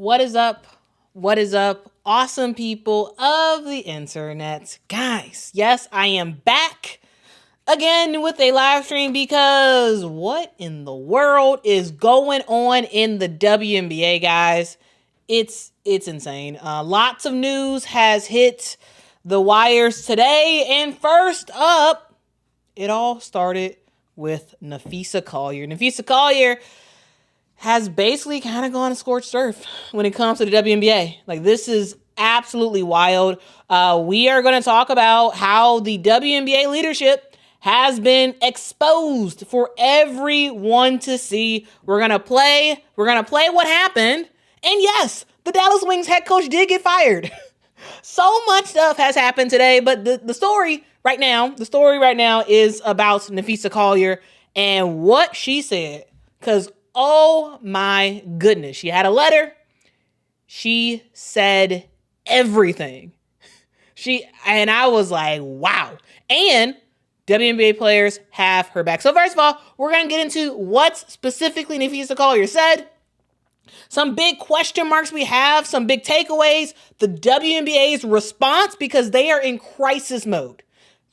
What is up? What is up? Awesome people of the internet. Guys, yes, I am back again with a live stream because what in the world is going on in the WNBA, guys? It's insane. Lots of news has hit the wires today. And first up, it all started with Napheesa Collier. Napheesa Collier has basically kind of gone scorched earth when it comes to the WNBA. Like, this is absolutely wild. We are going to talk about how the WNBA leadership has been exposed for everyone to see. We're going to play what happened. And yes, the Dallas Wings head coach did get fired. So much stuff has happened today, but the story right now is about Napheesa Collier and what she said. Because, oh my goodness, she had a letter. She said everything. And I was like, wow. And WNBA players have her back. So first of all, we're going to get into what specifically Napheesa Collier said. Some big question marks we have, some big takeaways, the WNBA's response because they are in crisis mode.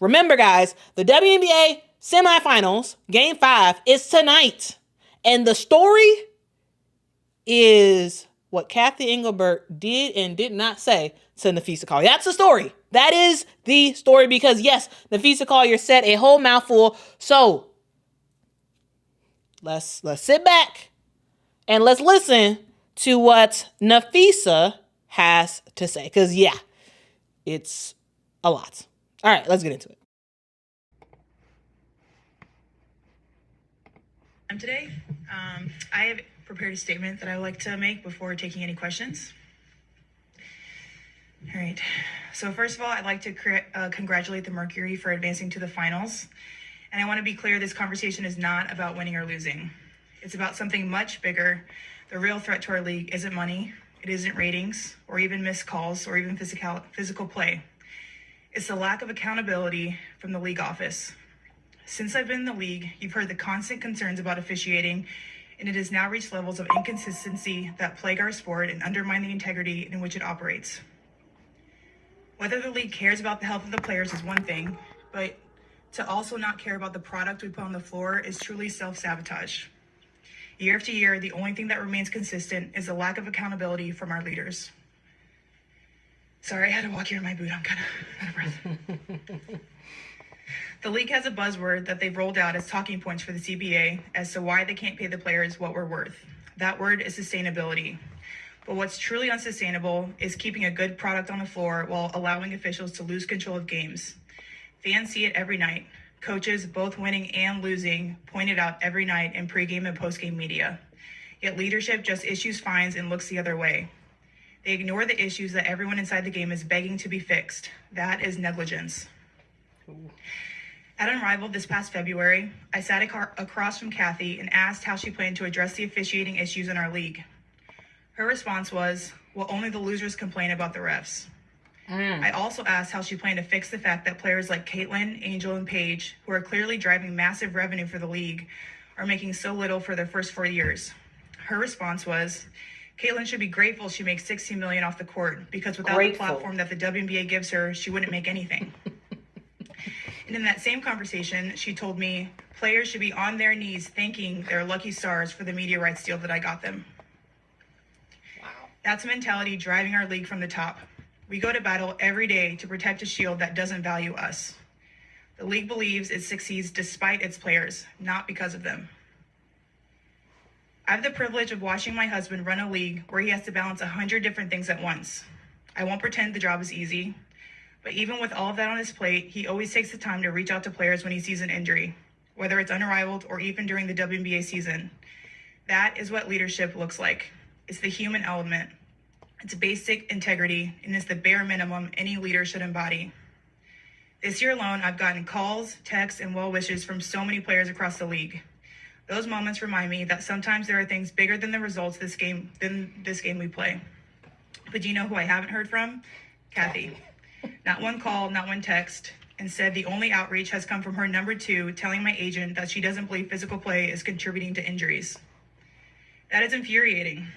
Remember, guys, the WNBA semifinals, Game 5, is tonight. And the story is what Cathy Engelbert did and did not say to Napheesa Collier. That's the story. That is the story because, yes, Napheesa Collier said a whole mouthful. So let's sit back and let's listen to what Napheesa has to say. Because, yeah, it's a lot. All right, let's get into it. Today, I have prepared a statement that I would like to make before taking any questions. All right. So first of all, I'd like to congratulate the Mercury for advancing to the finals. And I want to be clear, this conversation is not about winning or losing. It's about something much bigger. The real threat to our league isn't money, it isn't ratings, or even missed calls, or even physical play. It's the lack of accountability from the league office. Since I've been in the league, you've heard the constant concerns about officiating, and it has now reached levels of inconsistency that plague our sport and undermine the integrity in which it operates. Whether the league cares about the health of the players is one thing, but to also not care about the product we put on the floor is truly self-sabotage. Year after year, the only thing that remains consistent is the lack of accountability from our leaders. Sorry, I had to walk here in my boot. I'm kind of out of breath. The league has a buzzword that they've rolled out as talking points for the CBA as to why they can't pay the players what we're worth. That word is sustainability. But what's truly unsustainable is keeping a good product on the floor while allowing officials to lose control of games. Fans see it every night. Coaches, both winning and losing, point it out every night in pregame and postgame media. Yet leadership just issues fines and looks the other way. They ignore the issues that everyone inside the game is begging to be fixed. That is negligence. Ooh. At Unrivaled this past February, I sat across from Cathy and asked how she planned to address the officiating issues in our league. Her response was, well, only the losers complain about the refs. I also asked how she planned to fix the fact that players like Caitlin, Angel, and Paige, who are clearly driving massive revenue for the league, are making so little for their first 4 years. Her response was, Caitlin should be grateful she makes $16 million off the court because without the platform that the WNBA gives her, she wouldn't make anything. And in that same conversation, she told me players should be on their knees thanking their lucky stars for the media rights deal that I got them. Wow. That's a mentality driving our league from the top. We go to battle every day to protect a shield that doesn't value us. The league believes it succeeds despite its players, not because of them. I have the privilege of watching my husband run a league where he has to balance 100 different things at once. I won't pretend the job is easy, but even with all of that on his plate, he always takes the time to reach out to players when he sees an injury, whether it's Unrivaled or even during the WNBA season. That is what leadership looks like. It's the human element. It's basic integrity, and it's the bare minimum any leader should embody. This year alone, I've gotten calls, texts, and well wishes from so many players across the league. Those moments remind me that sometimes there are things bigger than the results than this game we play. But do you know who I haven't heard from? Cathy. Not one call, not one text. Instead, the only outreach has come from her number 2 telling my agent that she doesn't believe physical play is contributing to injuries. That is infuriating.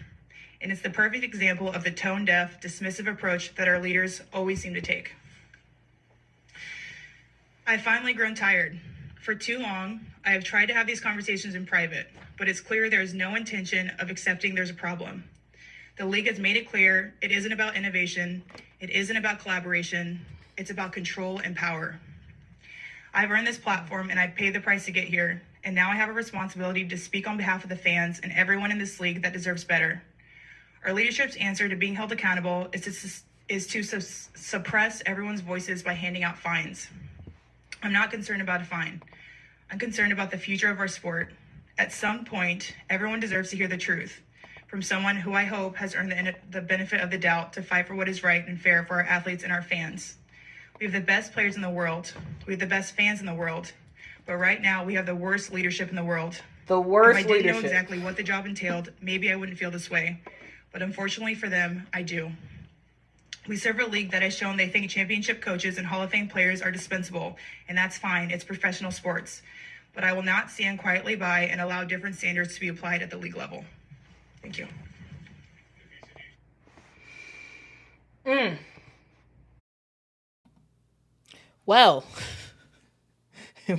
And it's the perfect example of the tone-deaf, dismissive approach that our leaders always seem to take. I've finally grown tired. For too long, I have tried to have these conversations in private, but it's clear there is no intention of accepting there's a problem. The league has made it clear it isn't about innovation, it isn't about collaboration, it's about control and power. I've earned this platform and I've paid the price to get here, and now I have a responsibility to speak on behalf of the fans and everyone in this league that deserves better. Our leadership's answer to being held accountable is to suppress everyone's voices by handing out fines. I'm not concerned about a fine. I'm concerned about the future of our sport. At some point, everyone deserves to hear the truth from someone who I hope has earned the benefit of the doubt to fight for what is right and fair for our athletes and our fans. We have the best players in the world. We have the best fans in the world. But right now, we have the worst leadership in the world. The worst leadership. If I didn't know leadership. exactly what the job entailed, maybe I wouldn't feel this way. But unfortunately for them, I do. We serve a league that has shown they think championship coaches and Hall of Fame players are dispensable, and that's fine. It's professional sports. But I will not stand quietly by and allow different standards to be applied at the league level. Thank you. Well,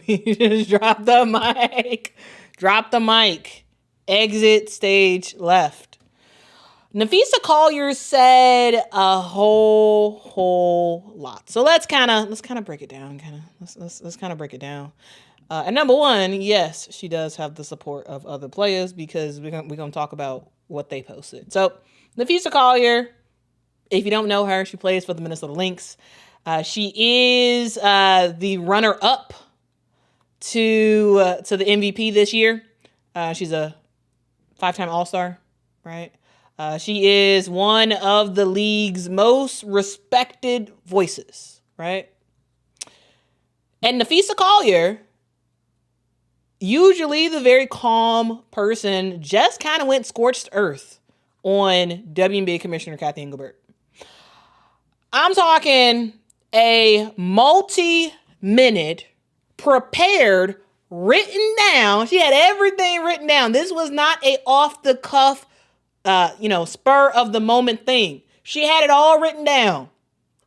we just dropped the mic. Drop the mic. Exit stage left. Napheesa Collier said a whole lot. So let's kind of break it down. Let's kind of break it down. And number one, yes, she does have the support of other players because we're gonna talk about what they posted. So Napheesa Collier, if you don't know her, she plays for the Minnesota Lynx. She is the runner-up to the MVP this year. She's a 5-time All-Star, right? She is one of the league's most respected voices, right? And Napheesa Collier, usually the very calm person, just kind of went scorched earth on WNBA Commissioner Cathy Engelbert. I'm talking a multi-minute, prepared, written down. She had everything written down. This was not a off-the-cuff, spur of the moment thing. She had it all written down.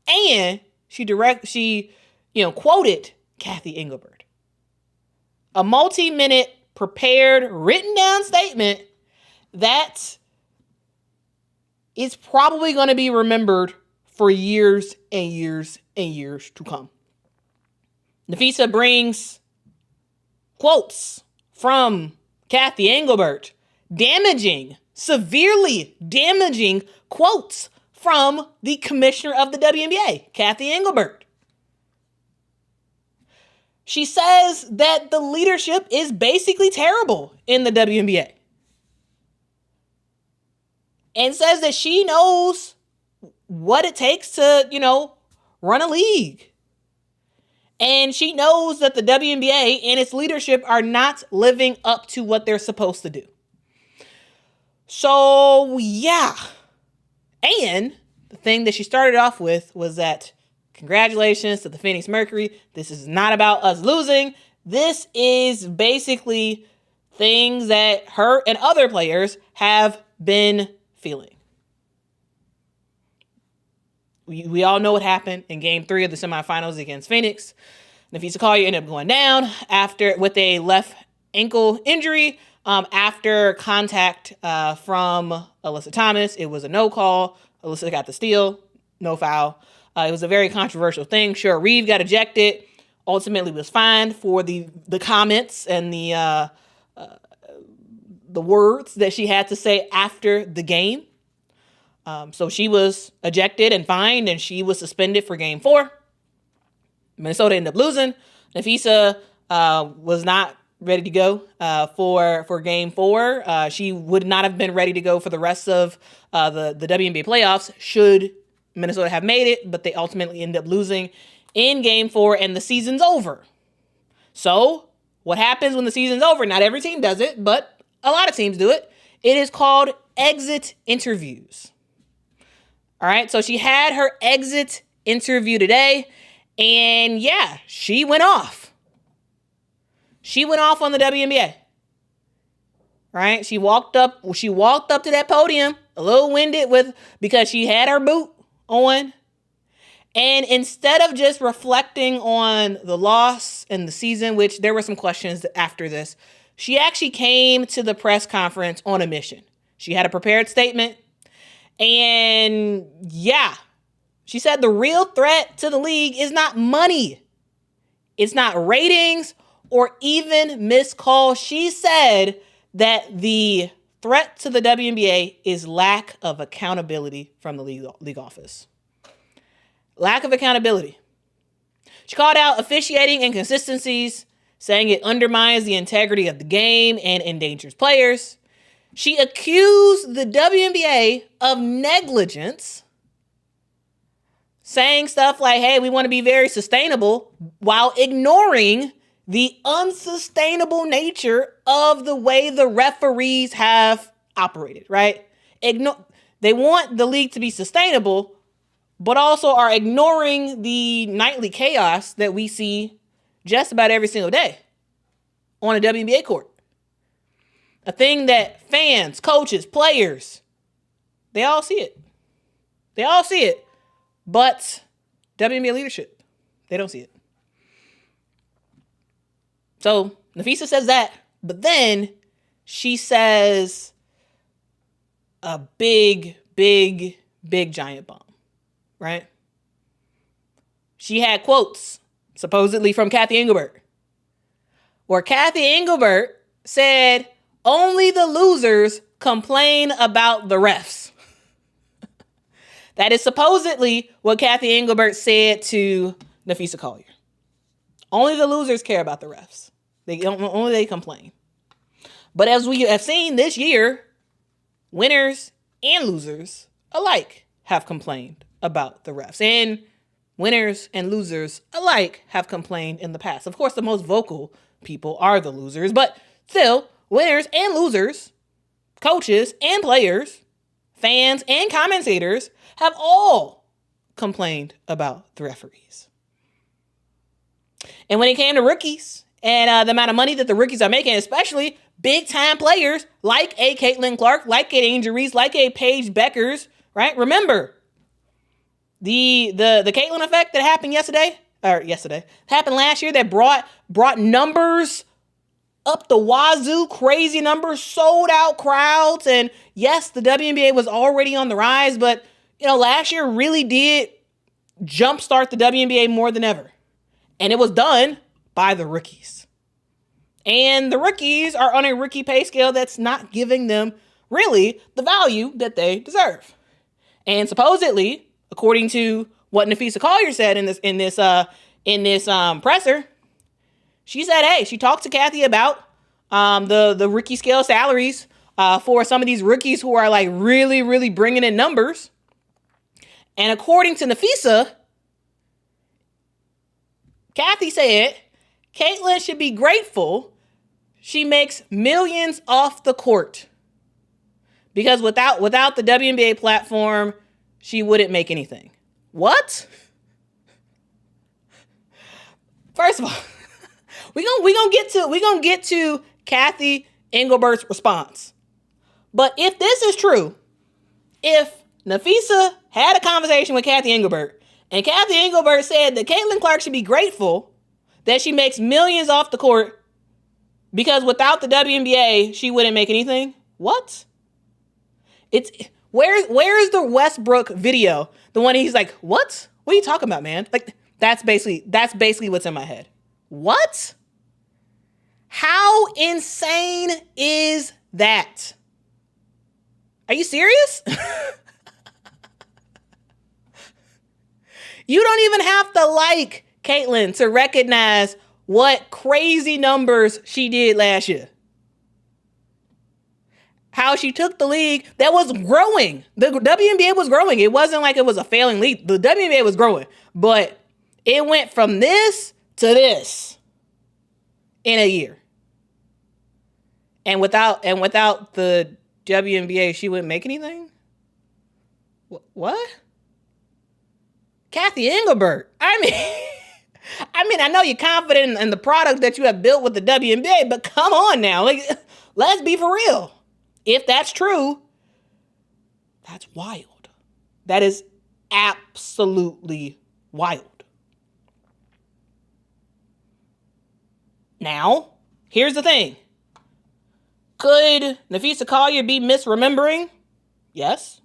And she quoted Cathy Engelbert. A multi-minute, prepared, written down statement that is probably going to be remembered for years and years and years to come. Napheesa brings quotes from Cathy Engelbert, severely damaging quotes from the commissioner of the WNBA, Cathy Engelbert. She says that the leadership is basically terrible in the WNBA. And says that she knows what it takes to, run a league. And she knows that the WNBA and its leadership are not living up to what they're supposed to do. So, yeah. And the thing that she started off with was that congratulations to the Phoenix Mercury. This is not about us losing. This is basically things that her and other players have been feeling. We all know what happened in Game 3 of the semifinals against Phoenix. Napheesa Collier ended up going down with a left ankle injury after contact from Alyssa Thomas. It was a no call. Alyssa got the steal, no foul. It was a very controversial thing. Cheryl Reeve got ejected. Ultimately was fined for the comments and the words that she had to say after the game. So she was ejected and fined, and she was suspended for Game 4. Minnesota ended up losing. Napheesa was not ready to go for Game 4. She would not have been ready to go for the rest of the WNBA playoffs should Minnesota have made it, but they ultimately ended up losing in Game 4, and the season's over. So what happens when the season's over? Not every team does it, but a lot of teams do it. It is called exit interviews. All right, so she had her exit interview today, and yeah, she went off. She went off on the WNBA. Right? She walked up to that podium a little winded because she had her boot on. And instead of just reflecting on the loss and the season, which there were some questions after this, she actually came to the press conference on a mission. She had a prepared statement. And yeah, she said the real threat to the league is not money. It's not ratings or even missed calls. She said that the threat to the WNBA is lack of accountability from the league office. Lack of accountability. She called out officiating inconsistencies, saying it undermines the integrity of the game and endangers players. She accused the WNBA of negligence, saying stuff like, hey, we want to be very sustainable, while ignoring the unsustainable nature of the way the referees have operated, right? They want the league to be sustainable, but also are ignoring the nightly chaos that we see just about every single day on a WNBA court. A thing that fans, coaches, players, they all see it. They all see it. But WNBA leadership, they don't see it. So Napheesa says that, but then she says a big giant bomb. Right? She had quotes, supposedly from Cathy Engelbert, where Cathy Engelbert said, only the losers complain about the refs. That is supposedly what Cathy Engelbert said to Napheesa Collier. Only the losers care about the refs. Only they complain. But as we have seen this year, winners and losers alike have complained about the refs. And winners and losers alike have complained in the past. Of course, the most vocal people are the losers, but still, winners and losers, coaches and players, fans and commentators have all complained about the referees. And when it came to rookies and the amount of money that the rookies are making, especially big time players like a Caitlin Clark, like a Angel Reese, like a Paige Beckers, right? Remember, the Caitlin effect that happened happened last year that brought numbers up the wazoo, crazy numbers, sold out crowds. And yes, the WNBA was already on the rise, but last year really did jumpstart the WNBA more than ever. And it was done by the rookies. And the rookies are on a rookie pay scale that's not giving them really the value that they deserve. And supposedly, according to what Napheesa Collier said in this presser, she said, hey, she talked to Cathy about the rookie scale salaries for some of these rookies who are like really, really bringing in numbers. And according to Napheesa, Cathy said Caitlin should be grateful she makes millions off the court, because without the WNBA platform, she wouldn't make anything. What? First of all, we gonna get to Cathy Engelbert's response. But if this is true, if Napheesa had a conversation with Cathy Engelbert, and Cathy Engelbert said that Caitlin Clark should be grateful that she makes millions off the court because without the WNBA, she wouldn't make anything. What? Where's the Westbrook video? The one he's like, what? What are you talking about, man? Like, that's basically what's in my head. What? How insane is that? Are you serious? You don't even have to like Caitlin to recognize what crazy numbers she did last year. How she took the league that was growing. The WNBA was growing. It wasn't like it was a failing league. The WNBA was growing. But it went from this to this in a year. And without the WNBA, she wouldn't make anything? What? Cathy Engelbert. I mean, I know you're confident in the product that you have built with the WNBA, but come on now. Like, let's be for real. If that's true, That's wild. That is absolutely wild. Now, here's the thing. Could Napheesa Collier be misremembering? Yes.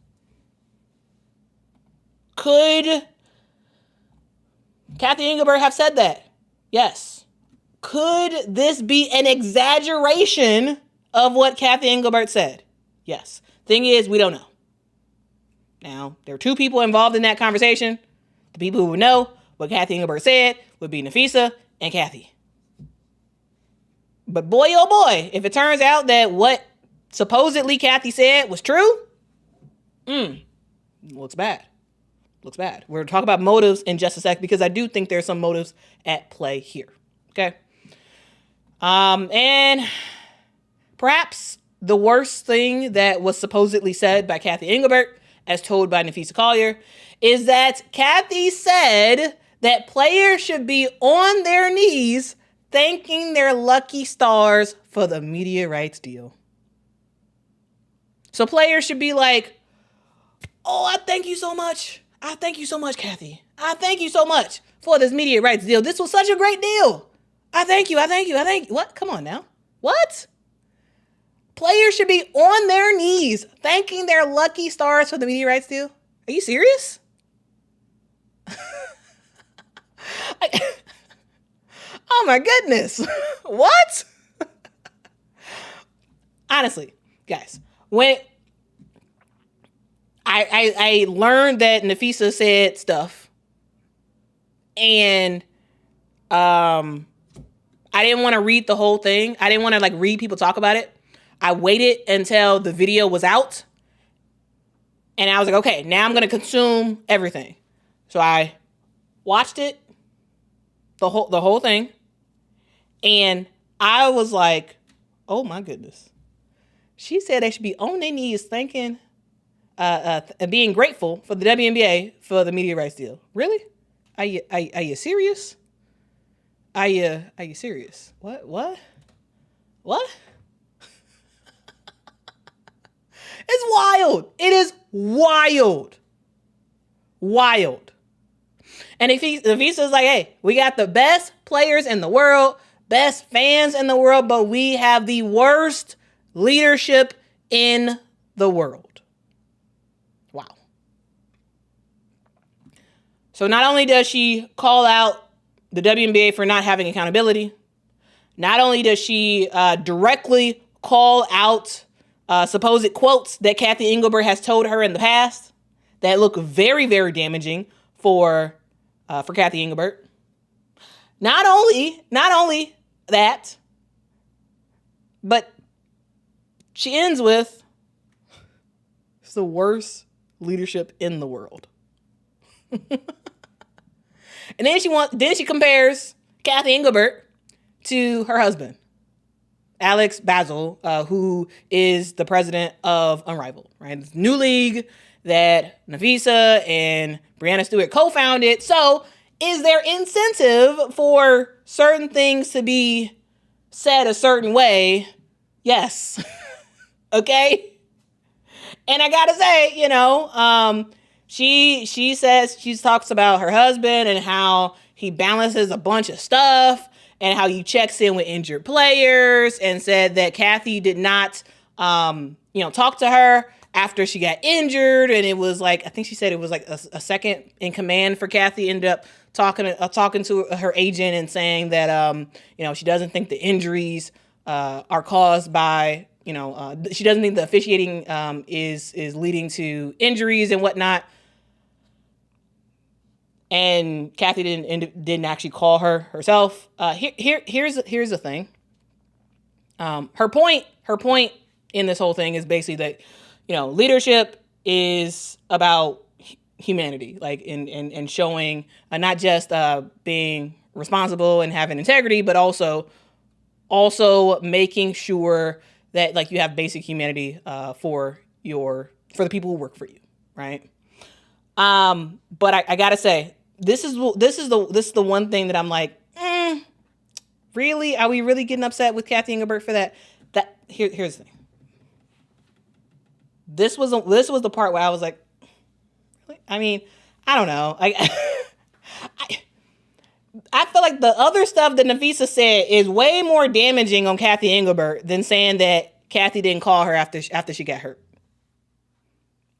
Could Cathy Engelbert have said that? Yes. Could this be an exaggeration of what Cathy Engelbert said? Yes. Thing is, we don't know. Now, there are two people involved in that conversation. The people who would know what Cathy Engelbert said would be Napheesa and Cathy. But boy, oh boy, if it turns out that what supposedly Cathy said was true, looks bad. Looks bad. We're going to talk about motives in just a sec because I do think there's some motives at play here. Okay? And perhaps the worst thing that was supposedly said by Cathy Engelbert, as told by Napheesa Collier, is that Cathy said that players should be on their knees thanking their lucky stars for the media rights deal. So players should be like, oh, I thank you so much. I thank you so much, Cathy. I thank you so much for this media rights deal. This was such a great deal. I thank you. I thank you. I thank you. What? Come on now. What? Players should be on their knees thanking their lucky stars for the media rights deal. Are you serious? Oh my goodness. What? Honestly, guys, when I learned that Napheesa said stuff and I didn't want to read the whole thing. I didn't want to read people talk about it. I waited until the video was out and I was like, okay, now I'm going to consume everything. So I watched it, the whole thing. And I was like, oh my goodness. She said they should be on their knees thanking, being grateful for the WNBA for the media rights deal. Really? Are you serious? Are you serious? What? It's wild. It is wild. Wild. And if Napheesa's like, hey, we got the best players in the world, best fans in the world, but we have the worst leadership in the world. Wow. So not only does she call out the WNBA for not having accountability, not only does she directly call out supposed quotes that Cathy Engelbert has told her in the past that look very, very damaging for Cathy Engelbert. Not only that, but she ends with, it's the worst leadership in the world. And then she compares Cathy Engelbert to her husband, Alex Basil, who is the president of Unrivaled, right? This new league that Napheesa and Breanna Stewart co-founded. So is there incentive for certain things to be said a certain way? Yes. Okay. And I gotta say, she talks about her husband and how he balances a bunch of stuff and how he checks in with injured players, and said that Cathy did not, talk to her after she got injured. And it was like, I think she said it was like a second in command for Cathy ended up talking to her agent and saying that, she doesn't think the injuries are caused by, she doesn't think the officiating is leading to injuries and whatnot. And Cathy didn't actually call her herself. Here's the thing. Her point in this whole thing is basically that, leadership is about humanity, and showing not just being responsible and having integrity, but also making sure that you have basic humanity for the people who work for you, right? But I gotta say, this is the one thing that I'm like, really? Are we really getting upset with Cathy Engelbert for that? Here's the thing. this was the part where I was like, I mean, I don't know. I feel like the other stuff that Napheesa said is way more damaging on Cathy Engelbert than saying that Cathy didn't call her after she got hurt.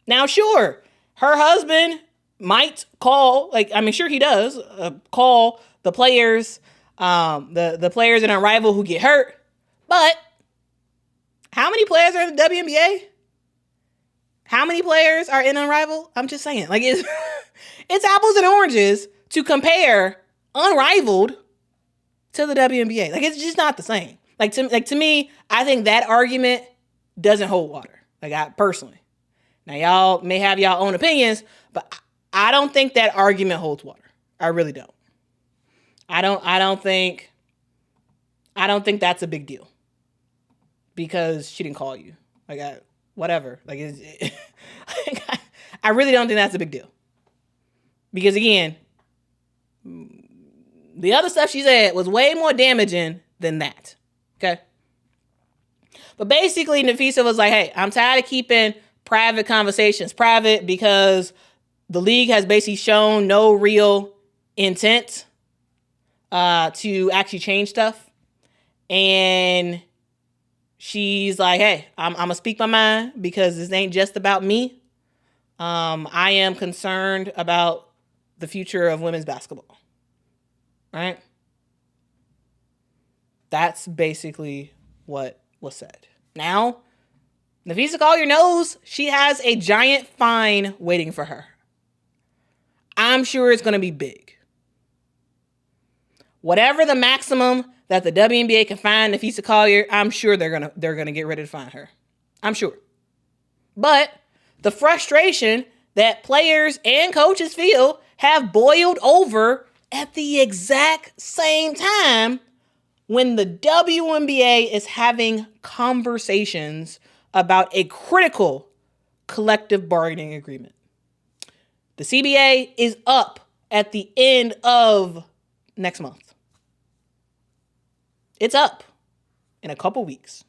Now, sure, her husband might call, sure he does, call the players, the players in a rival who get hurt. But how many players are in the WNBA? How many players are in Unrivaled? I'm just saying, it's apples and oranges to compare Unrivaled to the WNBA. It's just not the same. To me, I think that argument doesn't hold water. I personally. Now y'all may have y'all own opinions, but I don't think that argument holds water. I really don't. I don't think that's a big deal because she didn't call you. Whatever. I really don't think that's a big deal. Because again, the other stuff she said was way more damaging than that. Okay? But basically, Napheesa was like, hey, I'm tired of keeping private conversations private because the league has basically shown no real intent to actually change stuff. And she's like, hey, I'm going to speak my mind because this ain't just about me. I am concerned about the future of women's basketball. Right? That's basically what was said. Now, Napheesa Collier knows she has a giant fine waiting for her. I'm sure it's going to be big. Whatever the maximum that the WNBA can fine Napheesa Collier, I'm sure they're gonna get ready to fine her. I'm sure. But the frustration that players and coaches feel have boiled over at the exact same time when the WNBA is having conversations about a critical collective bargaining agreement. The CBA is up at the end of next month. It's up in a couple weeks.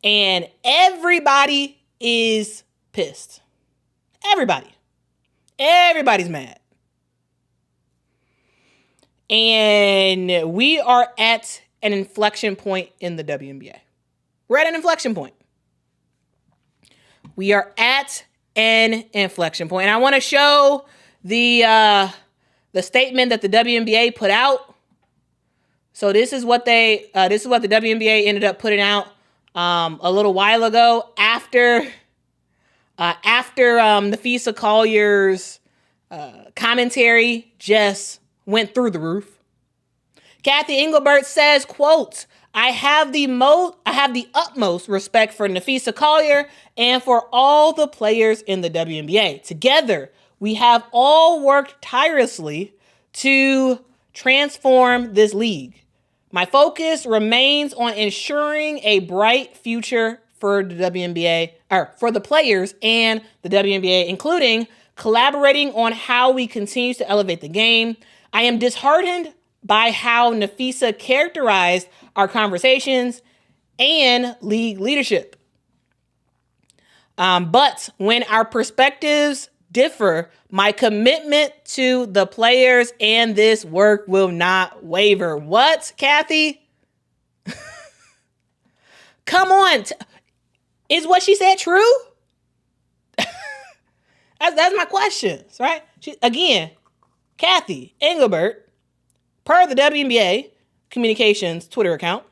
And everybody is pissed. Everybody's mad. And we are at an inflection point in the WNBA. We're at an inflection point. We are at an inflection point. And I want to show the statement that the WNBA put out. So this is what the WNBA ended up putting out a little while ago after Napheesa Collier's commentary just went through the roof. Cathy Engelbert says, quote, I have the utmost respect for Napheesa Collier and for all the players in the WNBA. Together, we have all worked tirelessly to transform this league. My focus remains on ensuring a bright future for the WNBA, or for the players and the WNBA, including collaborating on how we continue to elevate the game. I am disheartened by how Napheesa characterized our conversations and league leadership. But when our perspectives differ, my commitment to the players and this work will not waver. What, Cathy? Come on. Is what she said true? That's my questions, right? Again, Cathy Engelbert, per the WNBA communications Twitter account,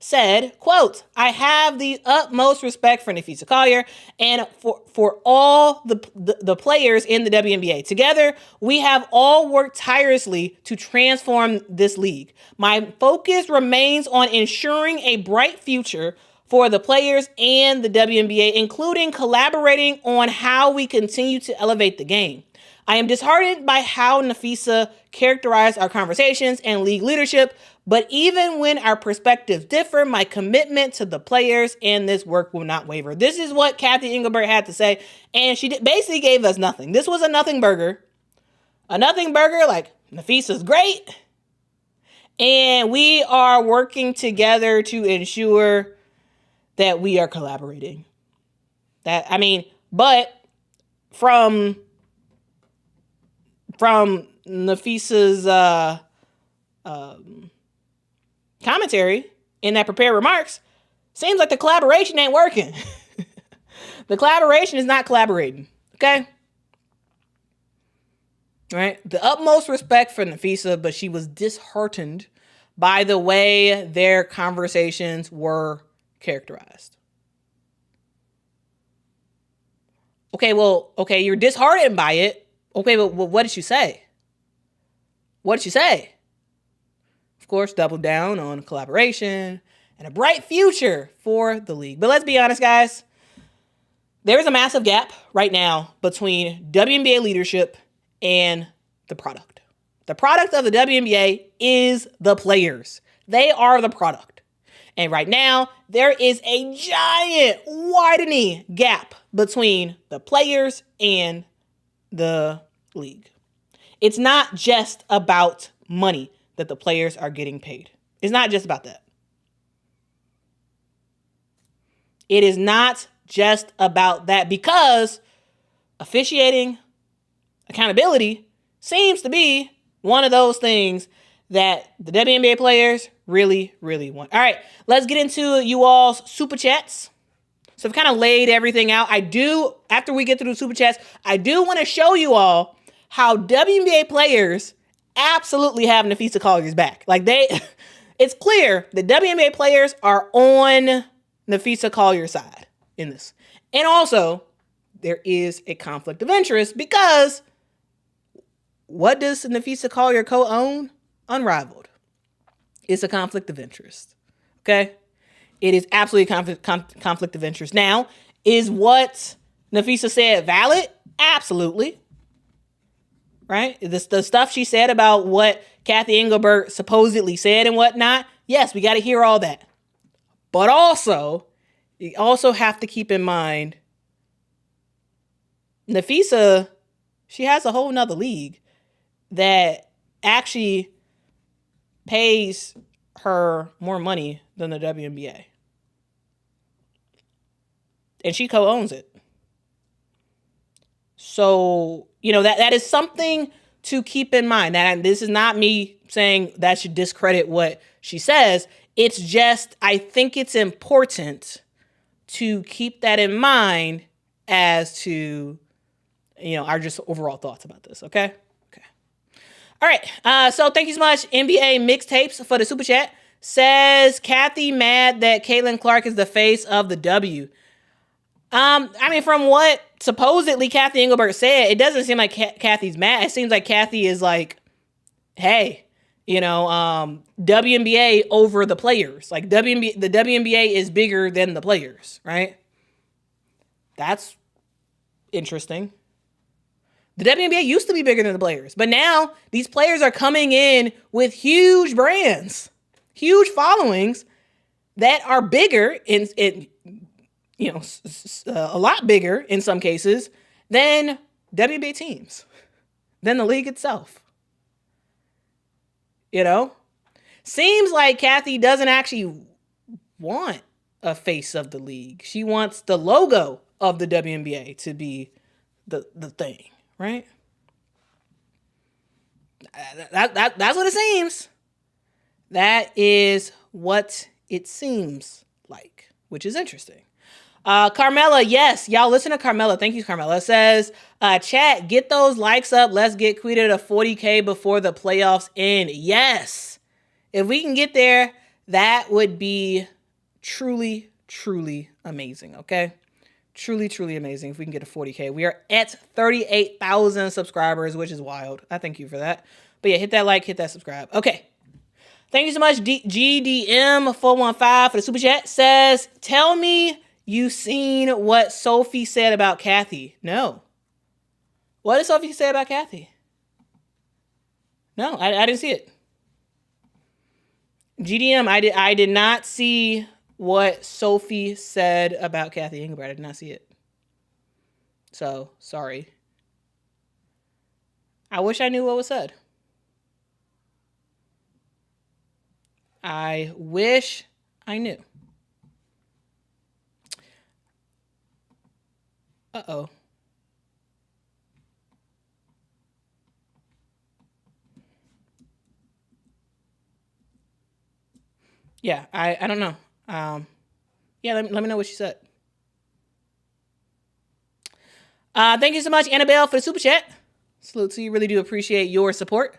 said, quote, I have the utmost respect for Napheesa Collier and for all the players in the WNBA. Together, we have all worked tirelessly to transform this league. My focus remains on ensuring a bright future for the players and the WNBA, including collaborating on how we continue to elevate the game. I am disheartened by how Napheesa characterized our conversations and league leadership, but even when our perspectives differ, my commitment to the players and this work will not waver. This is what Cathy Engelbert had to say, and she basically gave us nothing. This was a nothing burger. A nothing burger, like, Napheesa's great, and we are working together to ensure that we are collaborating. But from Napheesa's commentary in that prepared remarks, seems like the collaboration ain't working. The collaboration is not collaborating. Okay? Right? The utmost respect for Napheesa, but she was disheartened by the way their conversations were characterized. Okay, you're disheartened by it. Okay, but what did she say? What did she say? Of course, double down on collaboration and a bright future for the league. But let's be honest, guys. There is a massive gap right now between WNBA leadership and the product. The product of the WNBA is the players. They are the product. And right now, there is a giant widening gap between the players and the league. It's not just about money that the players are getting paid. It's not just about that. It is not just about that, because officiating, accountability seems to be one of those things that the WNBA players really, really want. All right, let's get into you all's super chats. So I've kind of laid everything out. After we get through the super chats, I do want to show you all how WNBA players absolutely have Napheesa Collier's back. It's clear that WNBA players are on Napheesa Collier's side in this. And also, there is a conflict of interest, because what does Napheesa Collier co-own? Unrivaled. It's a conflict of interest. Okay? It is absolutely a conflict of interest. Now, is what Napheesa said valid? Absolutely. Right? The stuff she said about what Cathy Engelbert supposedly said and whatnot, yes, we got to hear all that. But also, you also have to keep in mind, Napheesa, she has a whole nother league that actually pays her more money than the WNBA. And she co-owns it. So, that is something to keep in mind. And this is not me saying that should discredit what she says. It's just, I think it's important to keep that in mind as to, our just overall thoughts about this. Okay. All right. So thank you so much, NBA Mixtapes, for the super chat. Says Cathy mad that Caitlin Clark is the face of the W. From what supposedly Cathy Engelbert said, it doesn't seem like Cathy's mad. It seems like Cathy is like, hey, WNBA over the players. Like the WNBA is bigger than the players, right? That's interesting. The WNBA used to be bigger than the players, but now these players are coming in with huge brands, huge followings that are bigger a lot bigger in some cases than WNBA teams, than the league itself. Seems like Cathy doesn't actually want a face of the league. She wants the logo of the WNBA to be the thing, right? That's what it seems. That is what it seems like, which is interesting. Carmela, yes, y'all listen to Carmela. Thank you, Carmela. Says, chat, get those likes up. Let's get Quita to 40K before the playoffs end. Yes. If we can get there, that would be truly, truly amazing. Okay. Truly, truly amazing if we can get to 40K. We are at 38,000 subscribers, which is wild. I thank you for that. But yeah, hit that like, hit that subscribe. Okay. Thank you so much, GDM415 for the super chat. Says, tell me you seen what Sophie said about Cathy. No. What did Sophie say about Cathy? No, I didn't see it. GDM, I did not see what Sophie said about Cathy Engelbert. I did not see it. So, sorry. I wish I knew what was said. I wish I knew. Uh-oh. Yeah, I don't know. Yeah, let me know what she said. Thank you so much, Annabelle, for the super chat. Salute to you. Really do appreciate your support.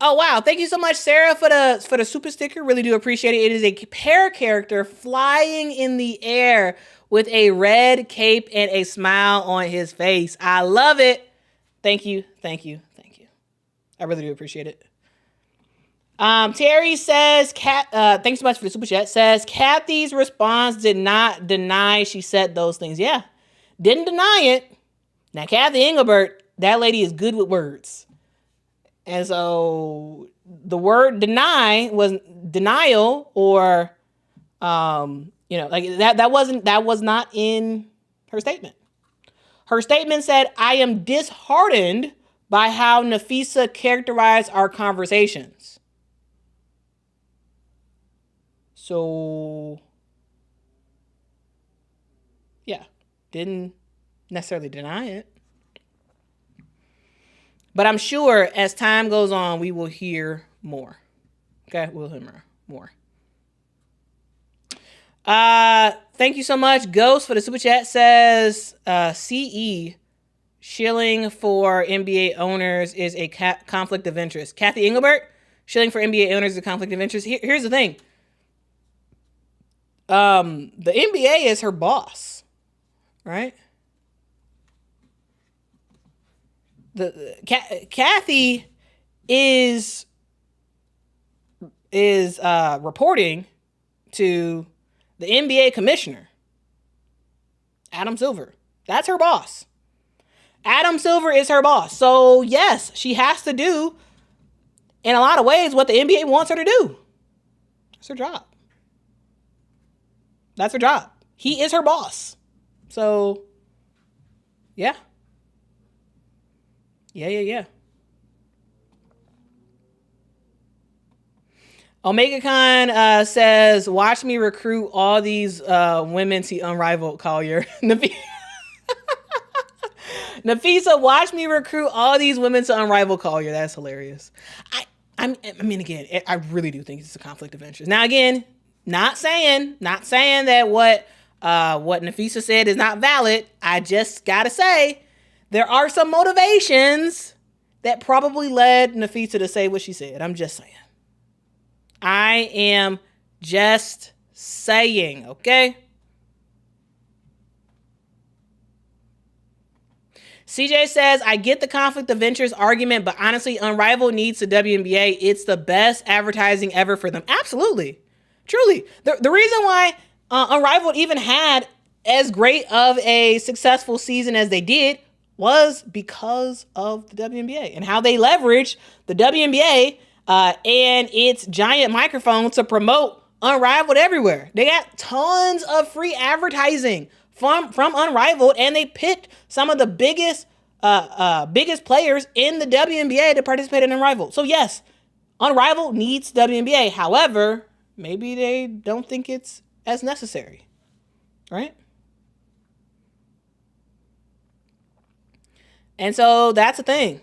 Oh wow! Thank you so much, Sarah, for the super sticker. Really do appreciate it. It is a pair character flying in the air with a red cape and a smile on his face. I love it. Thank you, thank you, thank you. I really do appreciate it. Terry says, thanks so much for the super chat. Says Cathy's response did not deny she said those things. Yeah, didn't deny it. Now Cathy Engelbert, that lady is good with words. And so the word deny was denial or, like that was not in her statement. Her statement said, I am disheartened by how Napheesa characterized our conversations. So, yeah, didn't necessarily deny it. But I'm sure as time goes on, we will hear more. Okay, we'll hear more. Thank you so much. Ghost for the super chat says, CE shilling for NBA owners is a conflict of interest. Cathy Engelbert, shilling for NBA owners is a conflict of interest. Here's the thing. The NBA is her boss, right? Cathy is reporting to the NBA commissioner, Adam Silver. That's her boss. Adam Silver is her boss. So yes, she has to do, in a lot of ways, what the NBA wants her to do. That's her job. That's her job. He is her boss. So, yeah. Yeah. OmegaCon says, watch me recruit all these women to Unrivaled Collier. Napheesa, watch me recruit all these women to Unrivaled Collier. That's hilarious. I mean, again, I really do think it's a conflict of interest. Now, again, not saying that what Napheesa said is not valid. I just gotta say, there are some motivations that probably led Napheesa to say what she said. I'm just saying. I am just saying, okay? CJ says, I get the conflict of interest argument, but honestly, Unrivaled needs the WNBA. It's the best advertising ever for them. Absolutely. Truly. The reason why Unrivaled even had as great of a successful season as they did was because of the WNBA and how they leveraged the WNBA and its giant microphone to promote Unrivaled everywhere. They got tons of free advertising from Unrivaled, and they picked some of the biggest players in the WNBA to participate in Unrivaled. So yes, Unrivaled needs WNBA. However, maybe they don't think it's as necessary, right? And so that's the thing.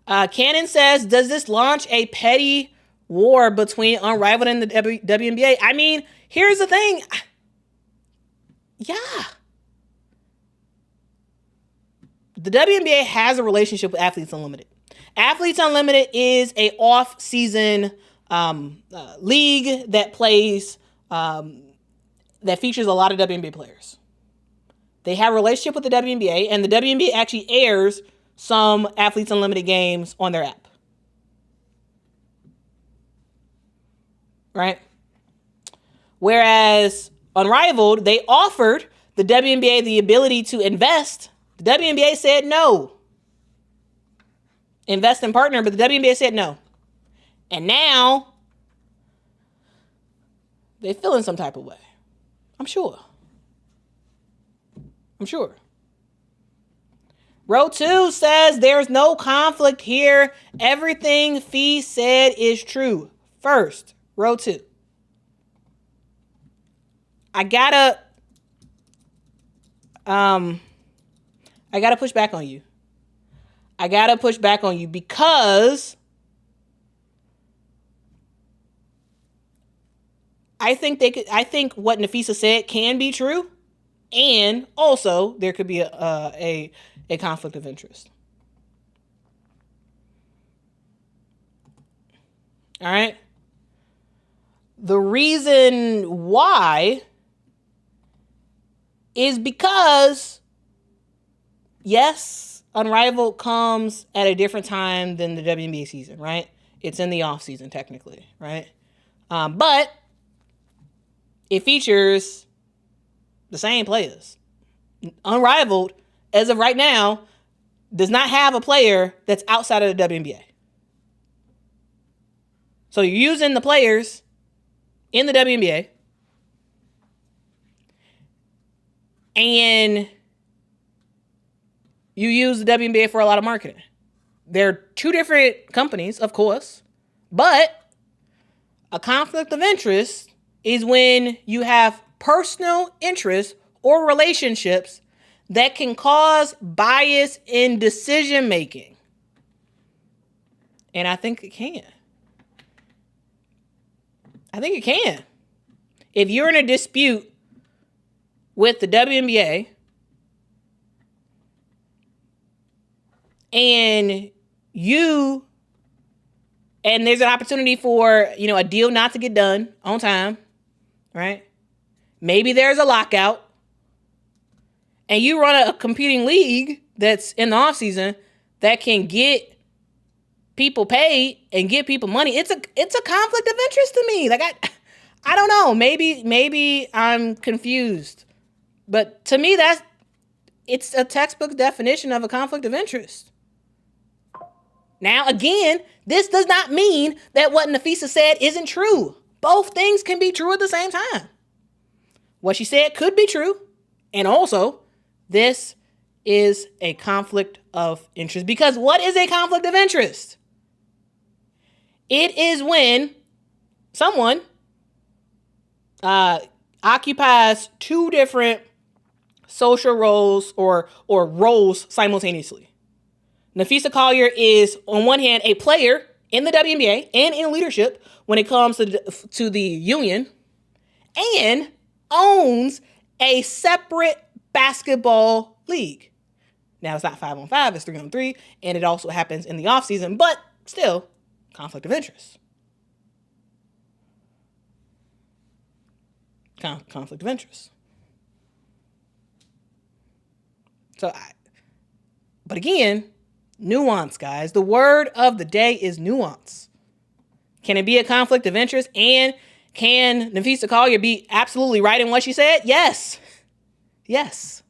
Cannon says, does this launch a petty war between Unrivaled and the WNBA? I mean, here's the thing. Yeah. The WNBA has a relationship with Athletes Unlimited. Athletes Unlimited is a off-season league that plays, that features a lot of WNBA players. They have a relationship with the WNBA, and the WNBA actually airs some Athletes Unlimited games on their app. Right? Whereas Unrivaled, they offered the WNBA the ability to invest. The WNBA said no. Invest and partner, but the WNBA said no. And now they feel in some type of way. I'm sure. Row 2 says there's no conflict here. Everything Fee said is true. First, Row 2. I gotta I gotta push back on you. Because I think what Napheesa said can be true, and also there could be a conflict of interest. All right. The reason why is because, yes, Unrivaled comes at a different time than the WNBA season, right? It's in the off season technically, right? But it features the same players. Unrivaled, as of right now, does not have a player that's outside of the WNBA. So you're using the players in the WNBA, and you use the WNBA for a lot of marketing. They're two different companies, of course, but a conflict of interest is when you have personal interests or relationships that can cause bias in decision making. And I think it can. If you're in a dispute with the WNBA and there's an opportunity for, a deal not to get done on time, right? Maybe there's a lockout and you run a competing league that's in the off season that can get people paid and give people money. It's a conflict of interest to me. Like I don't know. Maybe I'm confused, but to me it's a textbook definition of a conflict of interest. Now, again, this does not mean that what Napheesa said isn't true. Both things can be true at the same time. What she said could be true, and also this is a conflict of interest. Because what is a conflict of interest? It is when someone occupies two different social roles or roles simultaneously. Napheesa Collier is, on one hand, a player in the WNBA and in leadership when it comes to the union, and owns a separate basketball league. Now, it's not 5-on-5, it's 3-on-3, and it also happens in the offseason, but still, conflict of interest. Conflict of interest. But again, nuance, guys. The word of the day is nuance. Can it be a conflict of interest? And can Napheesa Collier be absolutely right in what she said? Yes. Yes.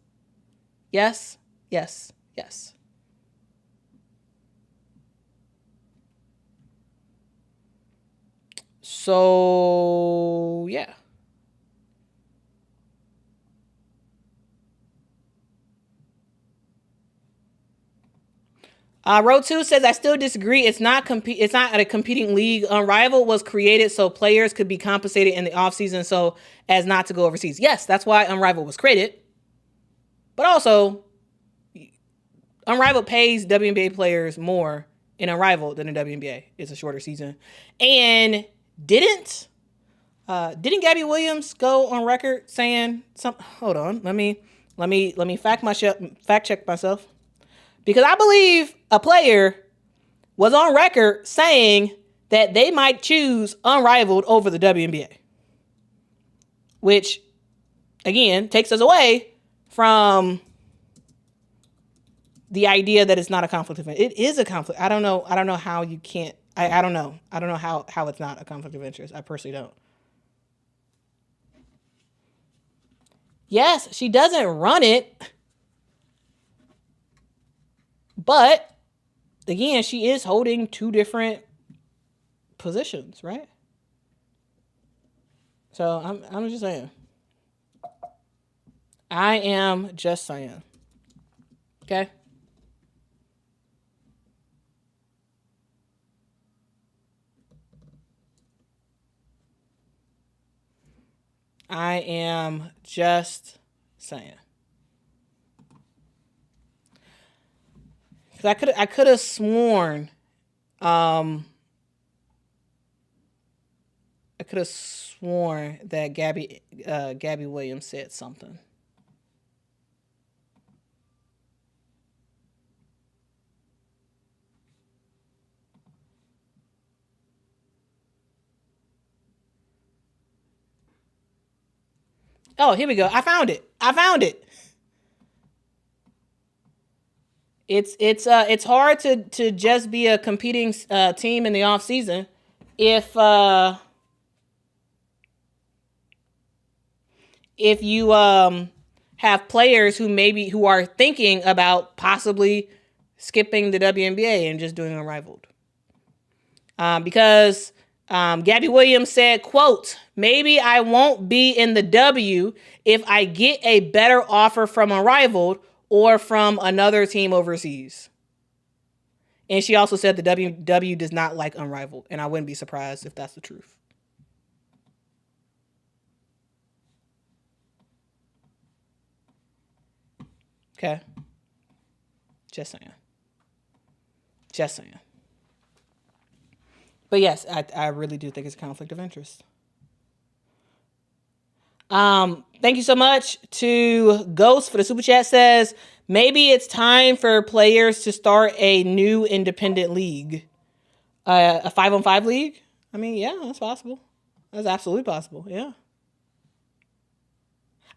Yes. Yes. Yes. So, yeah. Row 2 says, I still disagree. It's not a competing league. Unrivaled was created so players could be compensated in the offseason so as not to go overseas. Yes, that's why Unrivaled was created. But also, Unrivaled pays WNBA players more in Unrivaled than in WNBA. It's a shorter season. And didn't Gabby Williams go on record saying something? Hold on. Let me fact check myself. Because I believe a player was on record saying that they might choose Unrivaled over the WNBA. Which, again, takes us away from the idea that it's not a conflict of interest. It is a conflict. I don't know how you can't. I don't know. I don't know how it's not a conflict of interest. I personally don't. Yes, she doesn't run it. But, again, she is holding two different positions, right? So, I'm just saying. I am just saying. Okay? I am just saying. Because I could have sworn, I could have sworn that Gabby Williams said something. Oh, here we go. I found it. It's hard to just be a competing team in the off season if you have players who are thinking about possibly skipping the WNBA and just doing Unrivaled. Because Gabby Williams said, quote, "Maybe I won't be in the W if I get a better offer from Unrivaled or from another team overseas." And she also said the W does not like Unrivaled, and I wouldn't be surprised if that's the truth. Okay. Just saying. But yes, I really do think it's a conflict of interest. Thank you so much to Ghost for the super chat. Says maybe it's time for players to start a new independent league, a 5-on-5 league. I mean, yeah, that's possible. That's absolutely possible. Yeah.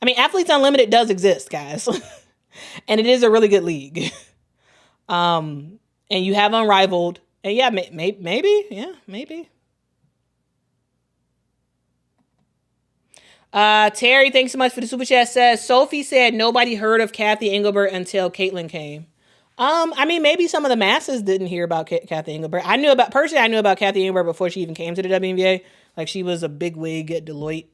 I mean, Athletes Unlimited does exist, guys, and it is a really good league. And you have Unrivaled, and yeah, maybe. Terry, thanks so much for the super chat. Says Sophie said nobody heard of Cathy Engelbert until Caitlyn came. I mean, maybe some of the masses didn't hear about Cathy Engelbert. I knew about Cathy Engelbert before she even came to the WNBA. Like, she was a big wig at Deloitte,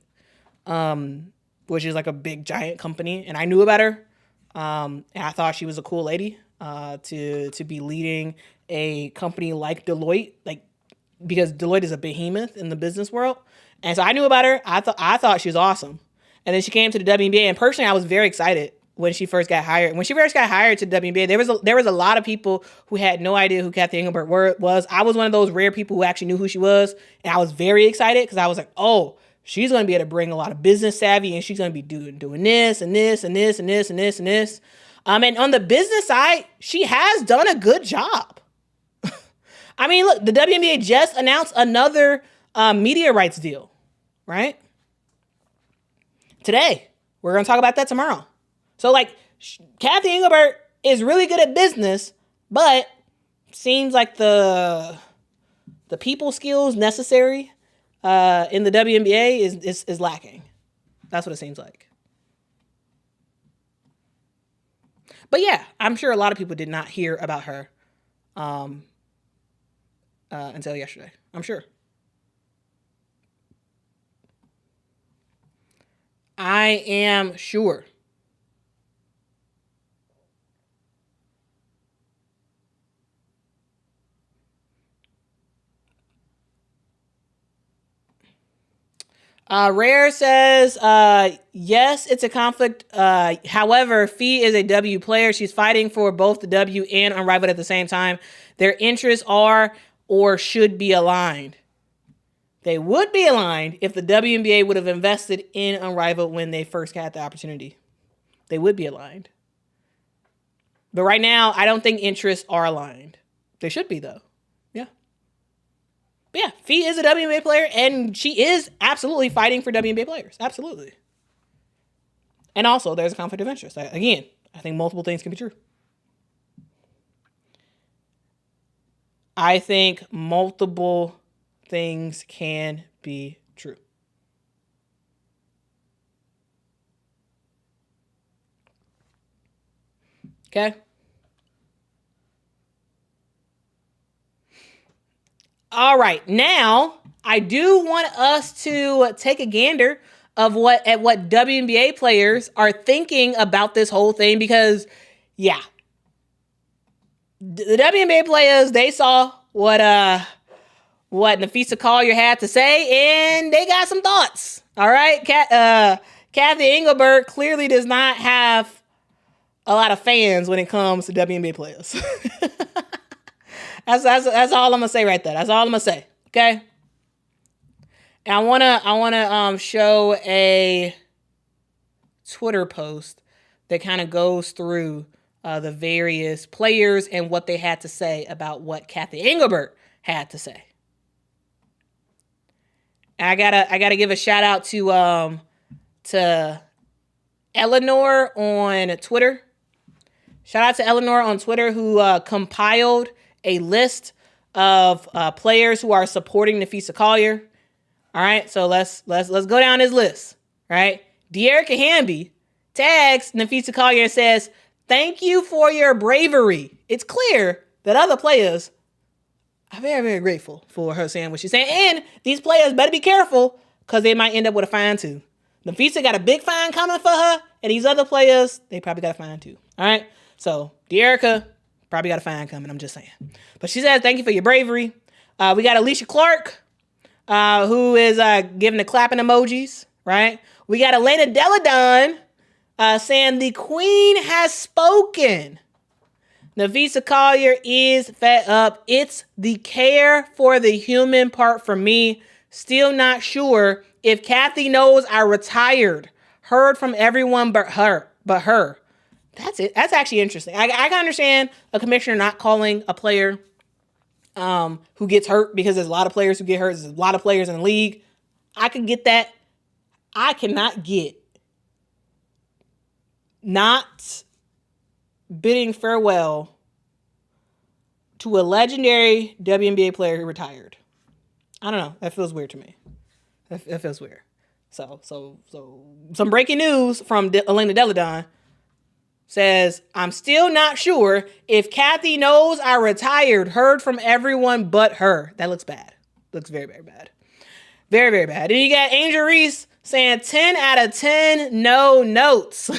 which is like a big giant company, and I knew about her. And I thought she was a cool lady to be leading a company like Deloitte, like, because Deloitte is a behemoth in the business world. And so I knew about her. I thought she was awesome. And then she came to the WNBA, and personally, I was very excited when she first got hired. When she first got hired to the WNBA, there was a lot of people who had no idea who Cathy Engelbert was. I was one of those rare people who actually knew who she was, and I was very excited because I was like, oh, she's going to be able to bring a lot of business savvy, and she's going to be doing this and this and this and this and this and this. And on the business side, she has done a good job. I mean, look, the WNBA just announced another media rights deal, right? Today. We're going to talk about that tomorrow. So, like, Cathy Engelbert is really good at business, but seems like the people skills necessary in the WNBA is lacking. That's what it seems like. But yeah, I'm sure a lot of people did not hear about her until yesterday. I'm sure. I am sure. Rare says, yes, it's a conflict. However, Fee is a W player. She's fighting for both the W and Unrivaled at the same time. Their interests are or should be aligned. They would be aligned if the WNBA would have invested in Unrivaled when they first got the opportunity. They would be aligned. But right now, I don't think interests are aligned. They should be, though. Yeah. But yeah, Fee is a WNBA player, and she is absolutely fighting for WNBA players. Absolutely. And also, there's a conflict of interest. Again, I think multiple things can be true. I think multiple things can be true. Okay? All right. Now, I do want us to take a gander of what WNBA players are thinking about this whole thing, because, yeah, the WNBA players, they saw what Napheesa Collier had to say, and they got some thoughts. All right, Cathy Engelbert clearly does not have a lot of fans when it comes to WNBA players. That's all I'm gonna say right there. That's all I'm gonna say. Okay. And I wanna show a Twitter post that kind of goes through the various players and what they had to say about what Cathy Engelbert had to say. And I gotta give a shout out to Eleanor on Twitter. Shout out to Eleanor on Twitter who compiled a list of players who are supporting Napheesa Collier. All right, so let's go down this list. Right, De'Erica Hamby tags Napheesa Collier and says, "Thank you for your bravery. It's clear that other players are very, very grateful for her saying what she's saying, and these players better be careful because they might end up with a fine too. Napheesa got a big fine coming for her, and these other players, they probably got a fine too. All right, so De'Erica probably got a fine coming. I'm just saying, but she says, "Thank you for your bravery." We got Alicia Clark, who is giving the clapping emojis. Right, we got Elena Deladon saying the Queen has spoken. Napheesa Collier is fed up. It's the care for the human part for me. Still not sure if Cathy knows I retired. Heard from everyone but her. That's it. That's actually interesting. I can understand a commissioner not calling a player who gets hurt because there's a lot of players who get hurt. There's a lot of players in the league. I can get that. I cannot get not bidding farewell to a legendary WNBA player who retired. I don't know. That feels weird to me. That feels weird. So some breaking news from Elena Deladon says, "I'm still not sure if Cathy knows I retired. Heard from everyone but her." That looks bad. Looks very, very bad. Very, very bad. And you got Angel Reese saying 10 out of 10, no notes.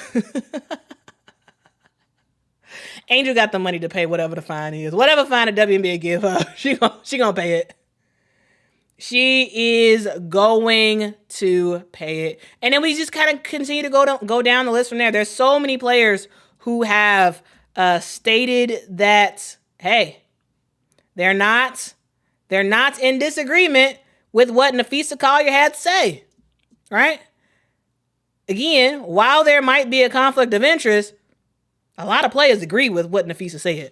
Angel got the money to pay whatever the fine is. Whatever fine the WNBA give her, she gonna pay it. She is going to pay it. And then we just kind of continue to go down the list from there. There's so many players who have stated that, hey, they're not in disagreement with what Napheesa Collier had to say. Right? Again, while there might be a conflict of interest, a lot of players agree with what Napheesa said.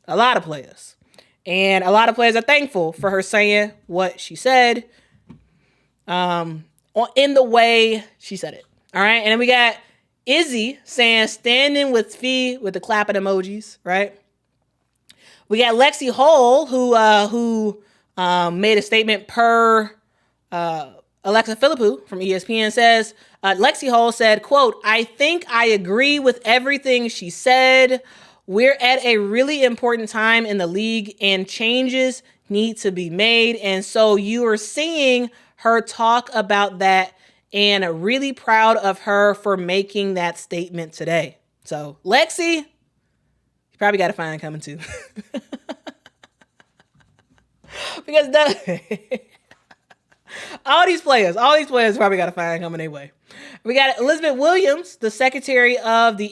A lot of players. And a lot of players are thankful for her saying what she said in the way she said it. All right. And then we got Izzy saying standing with Fee with the clapping emojis. Right. We got Lexi Hall who made a statement per Alexa Philippou from ESPN says, Lexi Hall said, quote, "I think I agree with everything she said. We're at a really important time in the league and changes need to be made. And so you are seeing her talk about that and really proud of her for making that statement today." So Lexi, you probably got a fine coming too. Because all these players probably got a fine coming their way. We got Elizabeth Williams, the secretary of the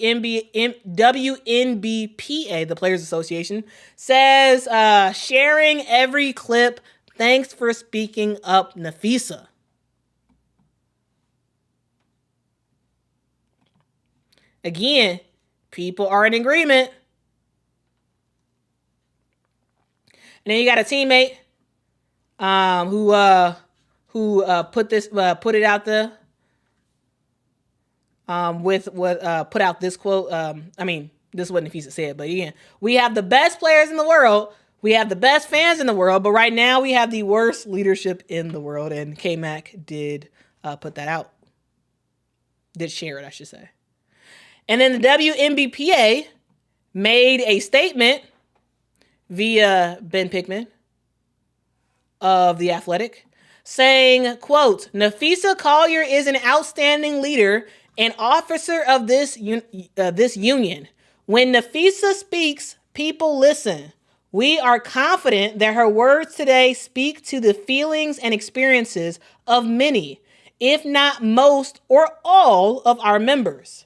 WNBPA, the Players Association, says, sharing every clip, thanks for speaking up, Napheesa. Again, people are in agreement. And then you got a teammate who put it out there put out this quote. This is what Napheesa said, but again, we have the best players in the world. We have the best fans in the world, but right now we have the worst leadership in the world. And K-Mac did put that out. Did share it, I should say. And then the WNBPA made a statement via Ben Pickman of The Athletic saying, quote, "Napheesa Collier is an outstanding leader and officer of this union. When Napheesa speaks, people listen. We are confident that her words today speak to the feelings and experiences of many, if not most or all of our members.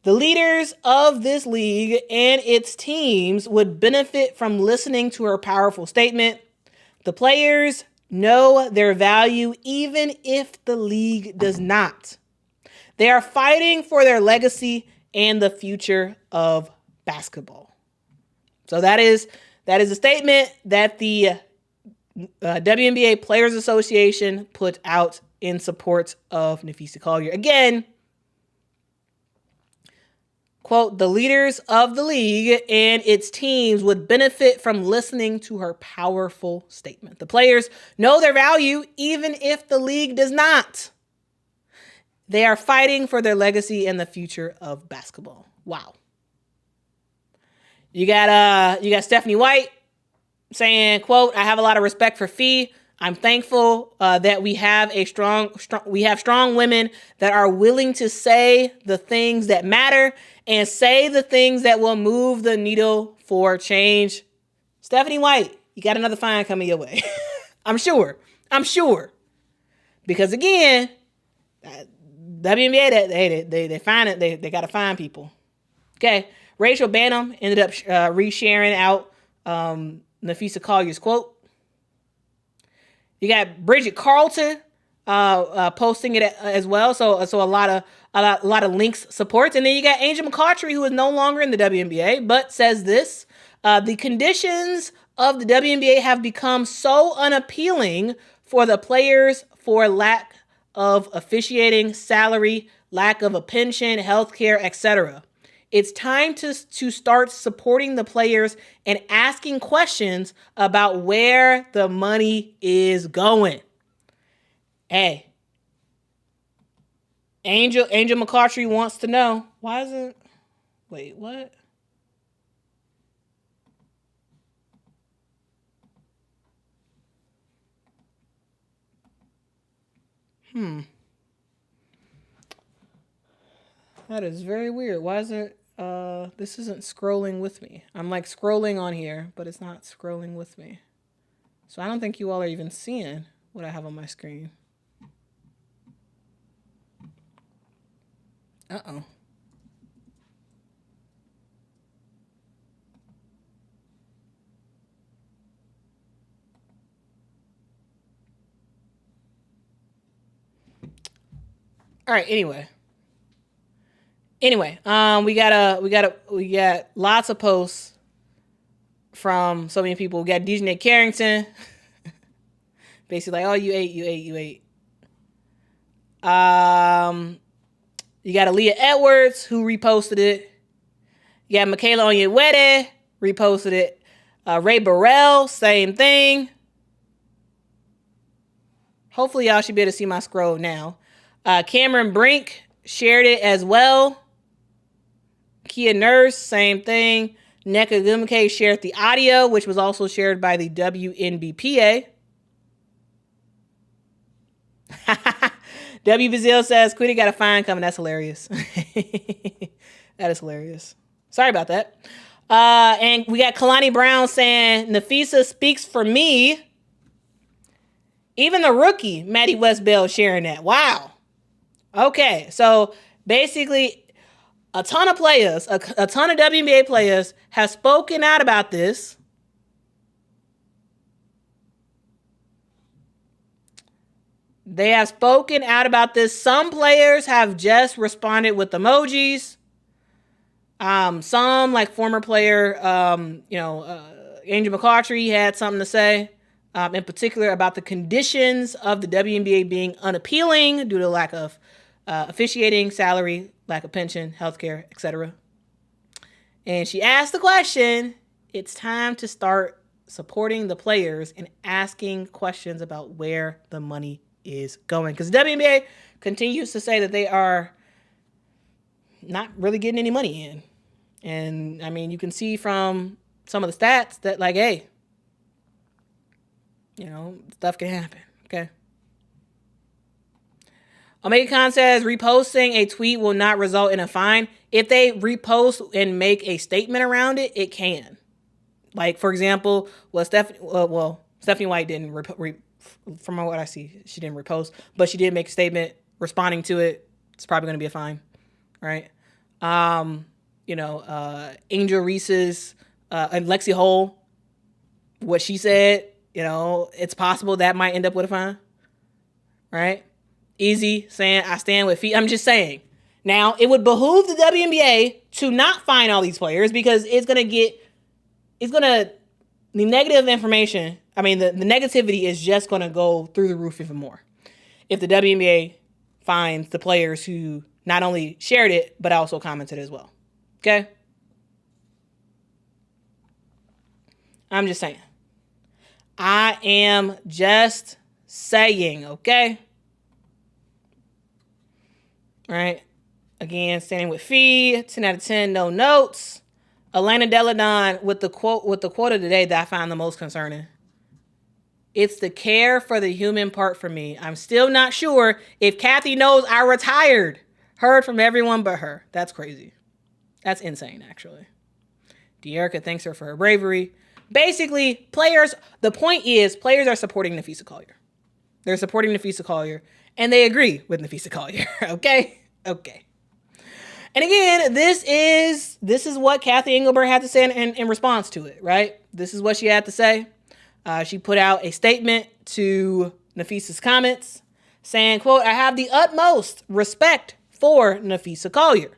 The leaders of this league and its teams would benefit from listening to her powerful statement. The players know their value even if the league does not. They are fighting for their legacy and the future of basketball. So that is a statement that the WNBA Players Association put out in support of Napheesa Collier. Again, quote, the leaders of the league and its teams would benefit from listening to her powerful statement. The players know their value even if the league does not. They are fighting for their legacy and the future of basketball. Wow. You got Stephanie White saying, quote, I have a lot of respect for Fee. I'm thankful that we have strong women that are willing to say the things that matter and say the things that will move the needle for change. Stephanie White, you got another fine coming your way. I'm sure. Because again, WNBA, they find it. They got to find people. Okay. Rachel Banham ended up resharing out Napheesa Collier's quote. You got Bridget Carlton posting it as well. So a lot of links supports. And then you got Angel McCoughtry, who is no longer in the WNBA, but says this: the conditions of the WNBA have become so unappealing for the players for lack of officiating, salary, lack of a pension, healthcare, etc. It's time to start supporting the players and asking questions about where the money is going. Hey, Angel McCoughtry wants to know, why isn't... Wait, what? That is very weird. Why isn't... this isn't scrolling with me. I'm like scrolling on here, but it's not scrolling with me. So I don't think you all are even seeing what I have on my screen. Uh-oh. All right, anyway, we got lots of posts from so many people. We got DJ Carrington, basically like, oh, you ate. You got Aaliyah Edwards, who reposted it. You got Michaela Onyenwere, reposted it. Ray Burrell, same thing. Hopefully y'all should be able to see my scroll now. Cameron Brink shared it as well. Kia Nurse, same thing. Nneka Ogwumike shared the audio, which was also shared by the WNBPA. W. Bazile says, Quiddy got a fine coming. That's hilarious. That is hilarious. Sorry about that. And we got Kalani Brown saying, Napheesa speaks for me. Even the rookie, Maddie Westbell, sharing that. Wow. Okay, so basically, a ton of players, a ton of WNBA players have spoken out about this. They have spoken out about this. Some players have just responded with emojis. Some, like former player, Angel McCoughtry had something to say, in particular about the conditions of the WNBA being unappealing due to lack of officiating, salary, lack of pension, healthcare, etc. And she asked the question, it's time to start supporting the players and asking questions about where the money is going. Because the WNBA continues to say that they are not really getting any money in. And, I mean, you can see from some of the stats that, like, hey, stuff can happen, okay? Omega Khan says, reposting a tweet will not result in a fine. If they repost and make a statement around it, it can. Like, for example, Stephanie White didn't, from what I see, she didn't repost, but she did make a statement responding to it. It's probably going to be a fine, right? Angel Reese's and Lexi Hole, what she said, it's possible that might end up with a fine. Right? Easy saying, I stand with feet. I'm just saying. Now, it would behoove the WNBA to not fine all these players because the negative information, the negativity is just going to go through the roof even more if the WNBA fines the players who not only shared it, but also commented as well. Okay? I'm just saying. I am just saying, okay? Right? Again, standing with Fee, 10 out of 10, no notes. Elena Deladon with the quote of the day that I find the most concerning. It's the care for the human part for me. I'm still not sure if Cathy knows I retired. Heard from everyone but her. That's crazy. That's insane, actually. De'Erica thanks her for her bravery. Basically, the point is players are supporting Napheesa Collier. They're supporting Napheesa Collier, and they agree with Napheesa Collier. Okay? Okay. And again, this is what Cathy Engelbert had to say in response to it, right? This is what she had to say. She put out a statement to Napheesa's comments saying, quote, I have the utmost respect for Napheesa Collier.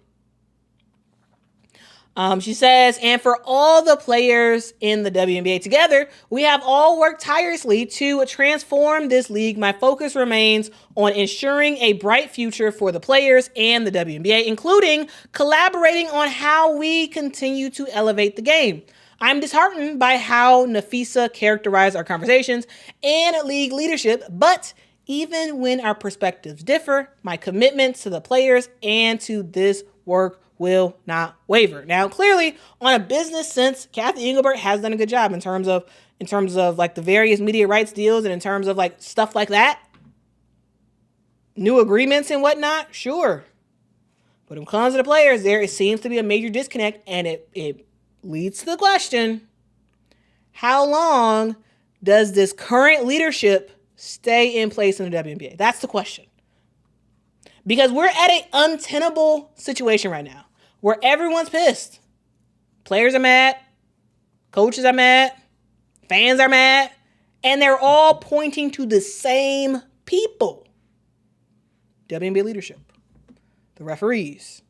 She says, and for all the players in the WNBA together, we have all worked tirelessly to transform this league. My focus remains on ensuring a bright future for the players and the WNBA, including collaborating on how we continue to elevate the game. I'm disheartened by how Napheesa characterized our conversations and league leadership, but even when our perspectives differ, my commitment to the players and to this work will not waver. Now, clearly, on a business sense, Cathy Engelbert has done a good job in terms of like the various media rights deals and in terms of like stuff like that. New agreements and whatnot, sure. But when it comes to the players, it seems to be a major disconnect, and it leads to the question, how long does this current leadership stay in place in the WNBA? That's the question. Because we're at an untenable situation right now where everyone's pissed. Players are mad. Coaches are mad. Fans are mad. And they're all pointing to the same people. WNBA leadership. The referees.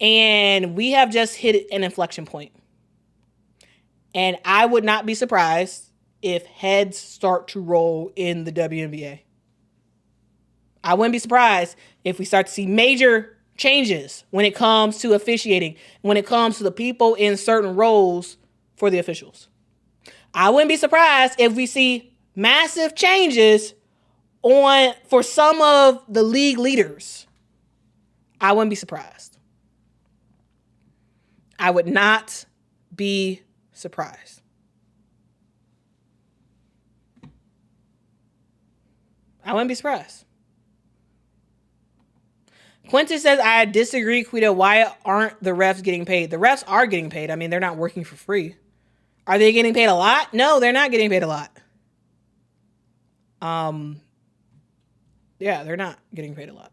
And we have just hit an inflection point. And I would not be surprised if heads start to roll in the WNBA. I wouldn't be surprised if we start to see major changes when it comes to officiating, when it comes to the people in certain roles for the officials. I wouldn't be surprised if we see massive changes for some of the league leaders. I wouldn't be surprised. I would not be surprised. I wouldn't be surprised. Quintus says, I disagree, Quita. Why aren't the refs getting paid? The refs are getting paid. They're not working for free. Are they getting paid a lot? No, they're not getting paid a lot. Yeah, they're not getting paid a lot.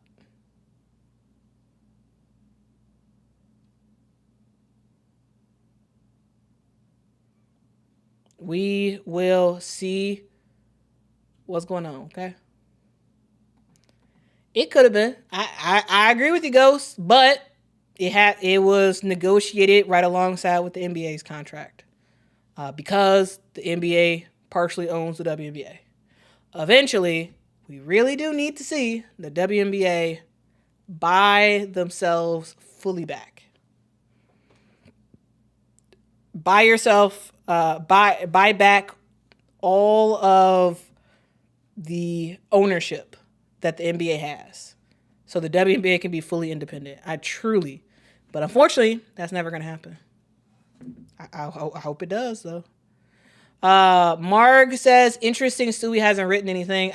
We will see what's going on, okay? It could have been. I agree with you, Ghost, but it was negotiated right alongside with the NBA's contract because the NBA partially owns the WNBA. Eventually, we really do need to see the WNBA buy themselves fully back. Buy back all of the ownership that the NBA has, so the WNBA can be fully independent. But unfortunately, that's never going to happen. I hope it does, though. Marg says, interesting, Stewie hasn't written anything.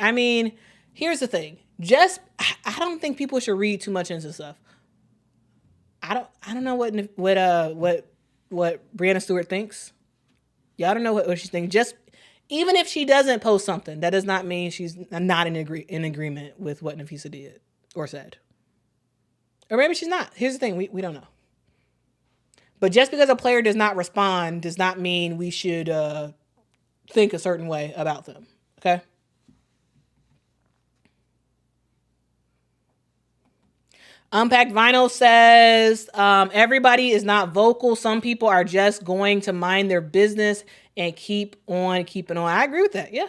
Here's the thing. I don't think people should read too much into stuff. I don't know what Brianna Stewart thinks. Y'all don't know what she thinks. Even if she doesn't post something, that does not mean she's not in agreement with what Napheesa did or said. Or maybe she's not. Here's the thing. We don't know. But just because a player does not respond does not mean we should think a certain way about them. Okay? Unpacked Vinyl says everybody is not vocal. Some people are just going to mind their business and keep on keeping on. I agree with that. Yeah.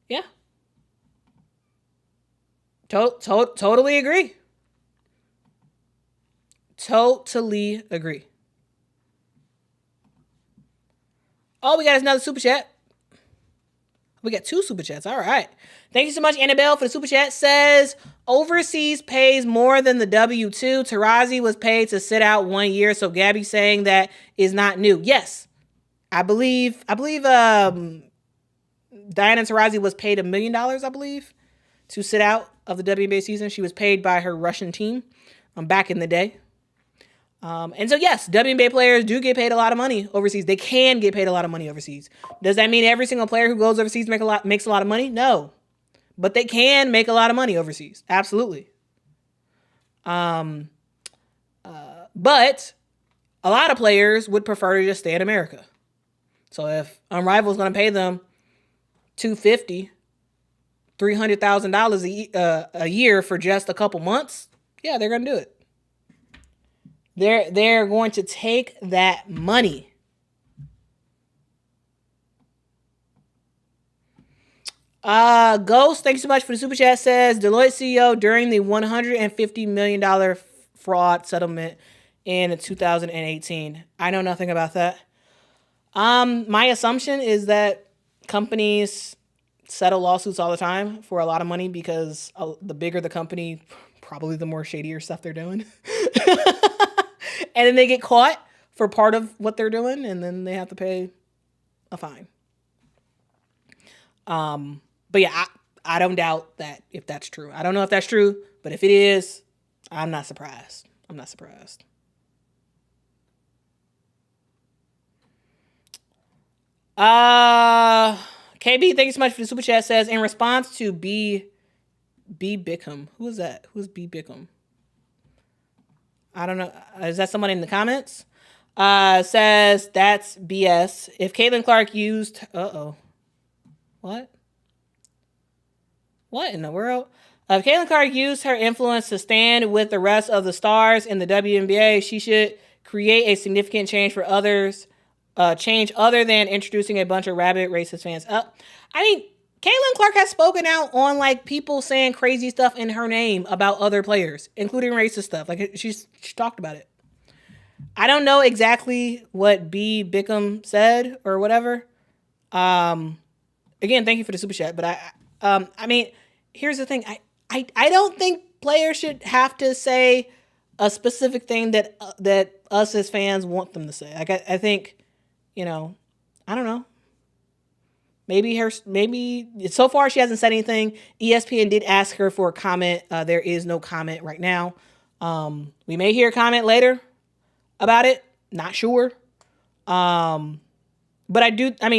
Yeah. Totally agree. Totally agree. Oh, we got another super chat. We got 2 super chats. All right. Thank you so much, Annabelle, for the super chat. Says overseas pays more than the W-2. Tarazi was paid to sit out 1 year. So Gabby saying that is not new. Yes. I believe Diana Taurasi was paid $1 million, I believe, to sit out of the WNBA season. She was paid by her Russian team back in the day. And so, yes, WNBA players do get paid a lot of money overseas. They can get paid a lot of money overseas. Does that mean every single player who goes overseas makes a lot of money? No. But they can make a lot of money overseas. Absolutely. But a lot of players would prefer to just stay in America. So if Unrivaled is going to pay them $250,000, $300,000 a year for just a couple months, yeah, they're going to do it. They're going to take that money. Ghost, thank you so much for the super chat. Says Deloitte CEO during the $150 million fraud settlement in 2018. I know nothing about that. My assumption is that companies settle lawsuits all the time for a lot of money because the bigger the company, probably the more shadier stuff they're doing. And then they get caught for part of what they're doing, and then they have to pay a fine. But yeah, I don't doubt that if that's true. I don't know if that's true, but if it is, I'm not surprised. I'm not surprised. KB, thank you so much for the super chat. Says in response to B Bickham. Who is that? Who's B Bickham? I don't know. Is that someone in the comments? Says that's BS. If Caitlin Clark used, what? What in the world? If Caitlin Clark used her influence to stand with the rest of the stars in the WNBA, she should create a significant change for others. Change other than introducing a bunch of rabid racist fans. I mean, Caitlin Clark has spoken out on like people saying crazy stuff in her name about other players, including racist stuff. Like she talked about it. I don't know exactly what B Bickham said or whatever. Again, thank you for the super chat. But I mean, here's the thing. I don't think players should have to say a specific thing that us as fans want them to say. Like I think, I don't know. Maybe so far she hasn't said anything. ESPN did ask her for a comment. There is no comment right now. We may hear a comment later about it. Not sure. But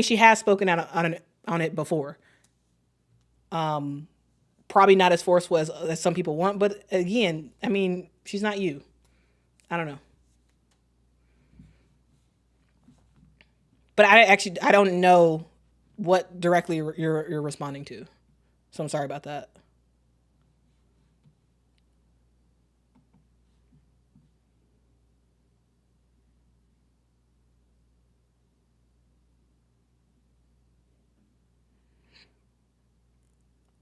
she has spoken out on it before. Probably not as forceful as some people want. But again, I mean, she's not you. I don't know. But I don't know what directly you're responding to. So I'm sorry about that.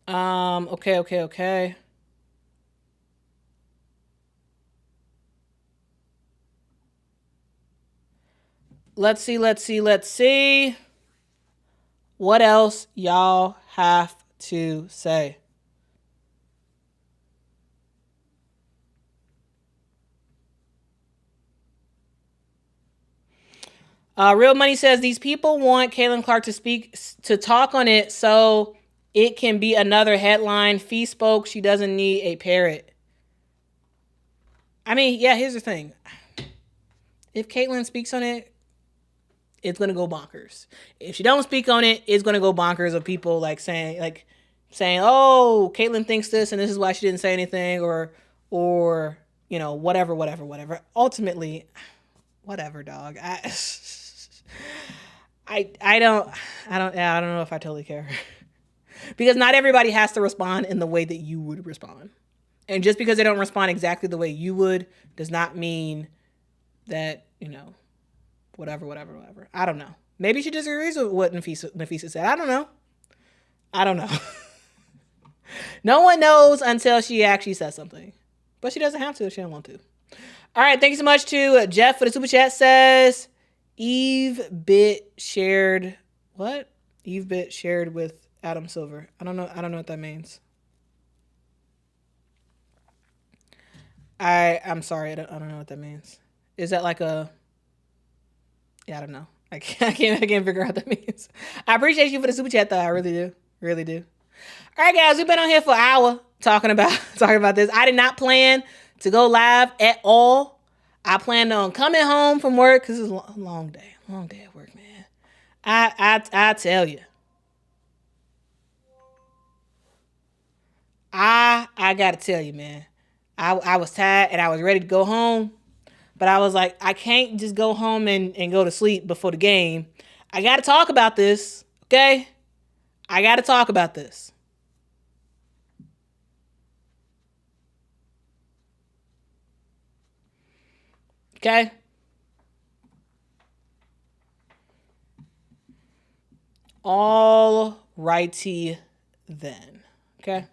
Okay. Let's see. What else y'all have to say? Real Money says these people want Caitlin Clark to talk on it so it can be another headline. Fee spoke. She doesn't need a parrot. I mean, yeah, here's the thing. If Caitlin speaks on it, it's going to go bonkers. If she don't speak on it, it's going to go bonkers of people saying, oh, Caitlin thinks this and this is why she didn't say anything or whatever. Ultimately, whatever, dog. I don't know if I totally care. Because not everybody has to respond in the way that you would respond. And just because they don't respond exactly the way you would does not mean that, whatever. I don't know. Maybe she disagrees with what Napheesa said. I don't know. No one knows until she actually says something. But she doesn't have to if she doesn't want to. All right, thank you so much to Jeff for the super chat. Says Eve Bit shared what? Eve Bit shared with Adam Silver. I don't know what that means. I'm sorry. I don't know what that means. Is that like a? Yeah, I don't know. I can't figure out what that means. I appreciate you for the super chat though. I really do. All right, guys, we've been on here for an hour talking about this. I did not plan to go live at all. I planned on coming home from work because it's a long day at work, man. I tell you, I gotta tell you, man. I was tired and I was ready to go home, but I was like, I can't just go home and go to sleep before the game. I gotta talk about this, okay? I gotta talk about this. Okay? All righty then. Okay?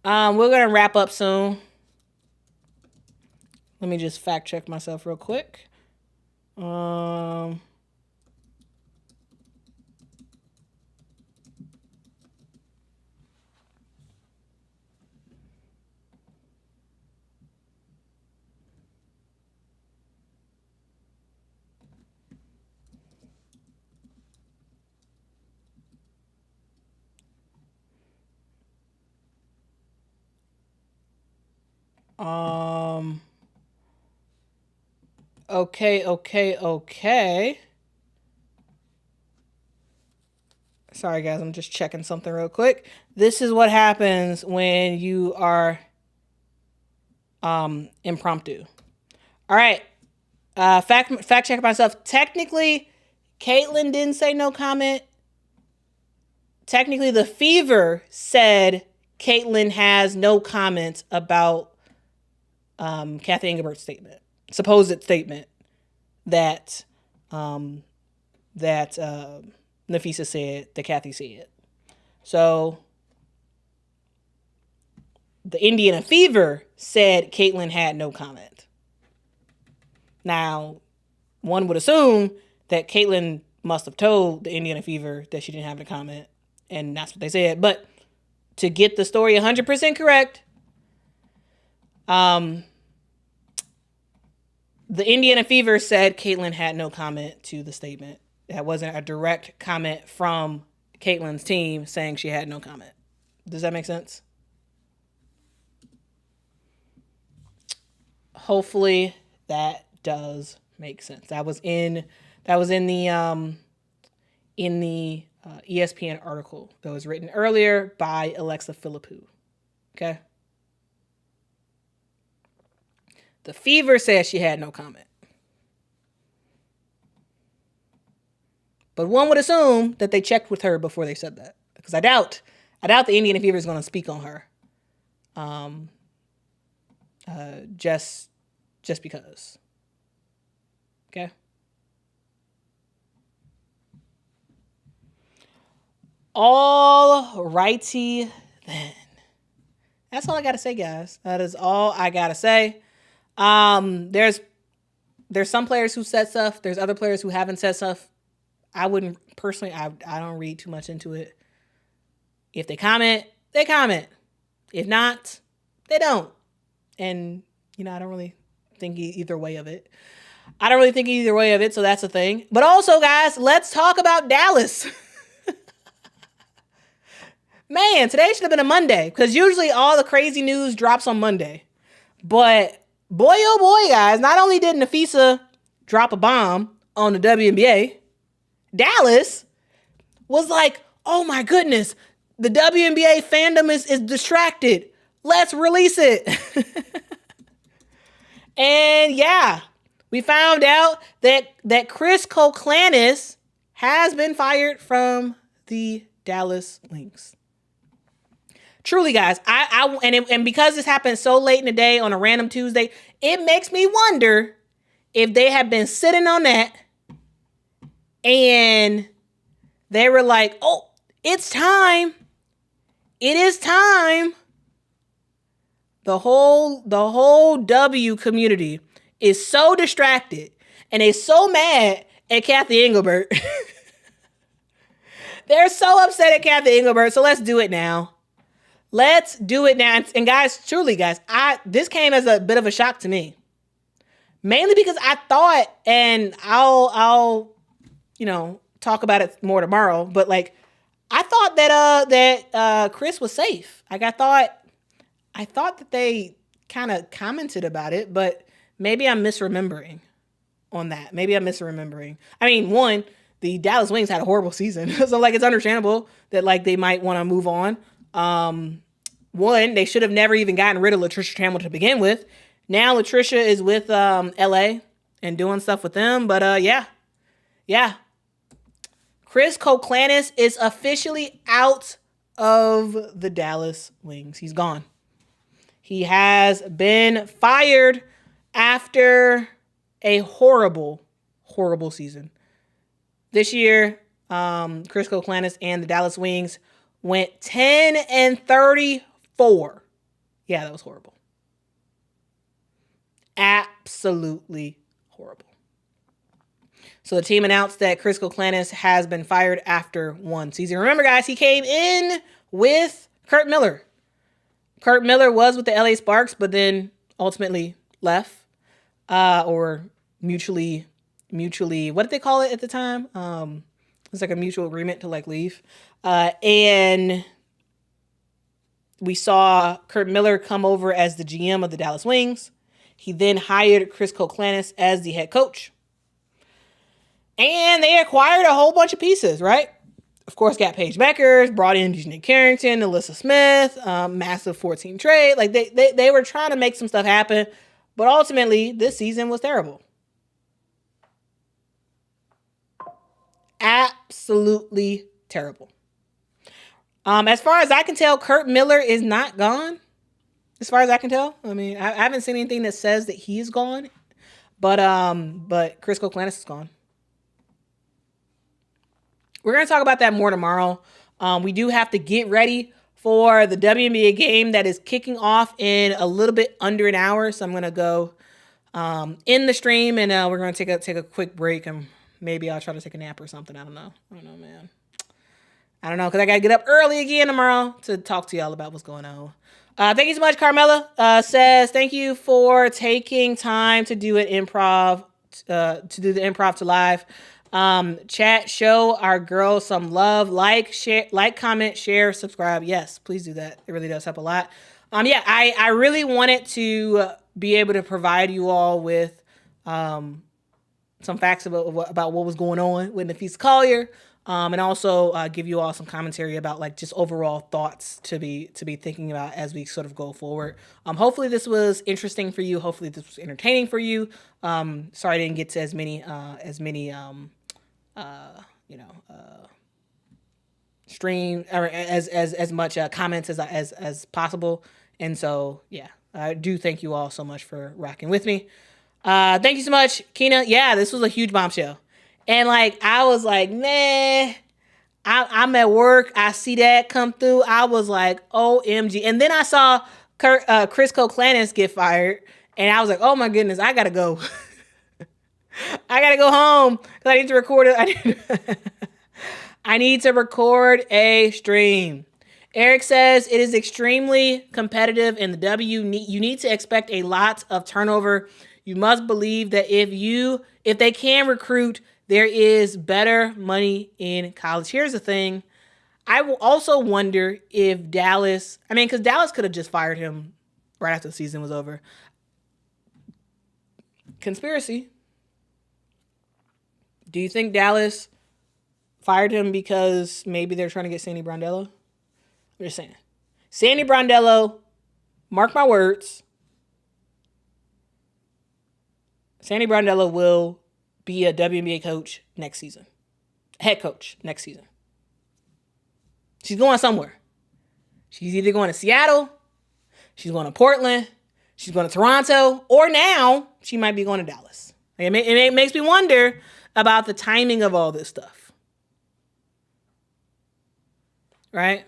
We're gonna wrap up soon. Let me just fact check myself real quick. Okay. Sorry, guys. I'm just checking something real quick. This is what happens when you are impromptu. All right. Fact check myself. Technically, Caitlyn didn't say no comment. Technically, the Fever said Caitlyn has no comment about Cathy Engelbert's supposed statement that Napheesa said that Cathy said. So the Indiana Fever said Caitlyn had no comment. Now, one would assume that Caitlyn must have told the Indiana Fever that she didn't have a comment, and that's what they said. But to get the story 100% correct, the Indiana Fever said Caitlyn had no comment to the statement. That wasn't a direct comment from Caitlyn's team saying she had no comment. Does that make sense? Hopefully that does make sense. That was in the ESPN article that was written earlier by Alexa Philippou. Okay. The Fever says she had no comment. But one would assume that they checked with her before they said that. Because I doubt the Indiana Fever is going to speak on her. Just because. Okay? All righty then. That's all I got to say, guys. That is all I got to say. There's some players who said stuff. There's other players who haven't said stuff. I wouldn't personally. I don't read too much into it. If they comment, they comment. If not, they don't. And I don't really think either way of it. So that's the thing. But also, guys, let's talk about Dallas. Man, today should have been a Monday because usually all the crazy news drops on Monday. But boy, oh boy, guys, not only did Napheesa drop a bomb on the WNBA, Dallas was like, oh my goodness, the WNBA fandom is distracted. Let's release it. And yeah, we found out that Chris Koklanis has been fired from the Dallas Wings. Truly, guys, and because this happened so late in the day on a random Tuesday, it makes me wonder if they have been sitting on that and they were like, "Oh, it's time. It is time." The whole W community is so distracted and they're so mad at Cathy Engelbert. They're so upset at Cathy Engelbert. So let's do it now. Let's do it now. And guys, truly, guys, this came as a bit of a shock to me. Mainly because I thought, and I'll talk about it more tomorrow, but like I thought that Chris was safe. Like I thought that they kind of commented about it, but maybe I'm misremembering on that. Maybe I'm misremembering. I mean, one, the Dallas Wings had a horrible season. So like it's understandable that like they might want to move on. One, they should have never even gotten rid of Latricia Trammell to begin with. Now Latricia is with LA and doing stuff with them. But yeah. Chris Koklanis is officially out of the Dallas Wings. He's gone. He has been fired after a horrible, horrible season. This year, Chris Koklanis and the Dallas Wings went 10-34. Yeah, that was horrible. Absolutely horrible. So the team announced that Chris Koklanis has been fired after one season. Remember, guys, he came in with Curt Miller. Curt Miller was with the LA Sparks, but then ultimately left, or mutually, what did they call it at the time? It's like a mutual agreement to like leave. And we saw Curt Miller come over as the GM of the Dallas Wings. He then hired Chris Koklanis as the head coach. And they acquired a whole bunch of pieces, right? Of course, got Paige Beckers, brought in Nick Carrington, Alyssa Smith, massive 14 trade. Like they were trying to make some stuff happen, but ultimately this season was terrible. Absolutely terrible. As far as I can tell, Curt Miller is not gone. As far as I can tell, I mean, I haven't seen anything that says that he's gone, but Chris Koklanis is gone. We're going to talk about that more tomorrow. We do have to get ready for the WNBA game that is kicking off in a little bit under an hour. So I'm going to go in the stream and we're going to take a quick break and maybe I'll try to take a nap or something. I don't know, man. I don't know because I got to get up early again tomorrow to talk to y'all about what's going on. Thank you so much. Carmela says, thank you for taking time to do an improv, to do the improv to live. Chat, show our girls some love. Like, share, comment, share, subscribe. Yes, please do that. It really does help a lot. Yeah, I really wanted to be able to provide you all with some facts about what was going on with Napheesa Collier. And also give you all some commentary about like just overall thoughts to be thinking about as we sort of go forward. Hopefully this was interesting for you. Hopefully this was entertaining for you. Sorry I didn't get to as many stream or as much comments as possible. And so yeah, I do thank you all so much for rocking with me. Thank you so much, Keena. Yeah, this was a huge bombshell. And like, I was like, man, I'm at work. I see that come through. I was like, OMG. And then I saw Chris Koklanis get fired. And I was like, oh my goodness, I got to go. I got to go home because I need to record it. I need to record a stream. Eric says it is extremely competitive in the W. You need to expect a lot of turnover. You must believe that if they can recruit, there is better money in college. Here's the thing. I will also wonder if Dallas, because Dallas could have just fired him right after the season was over. Conspiracy. Do you think Dallas fired him because maybe they're trying to get Sandy Brondello? I'm just saying. Sandy Brondello mark my words, Sandy Brondello will be a WNBA coach next season. Head coach next season. She's going somewhere. She's either going to Seattle, she's going to Portland, she's going to Toronto, or now she might be going to Dallas. It makes me wonder about the timing of all this stuff. Right?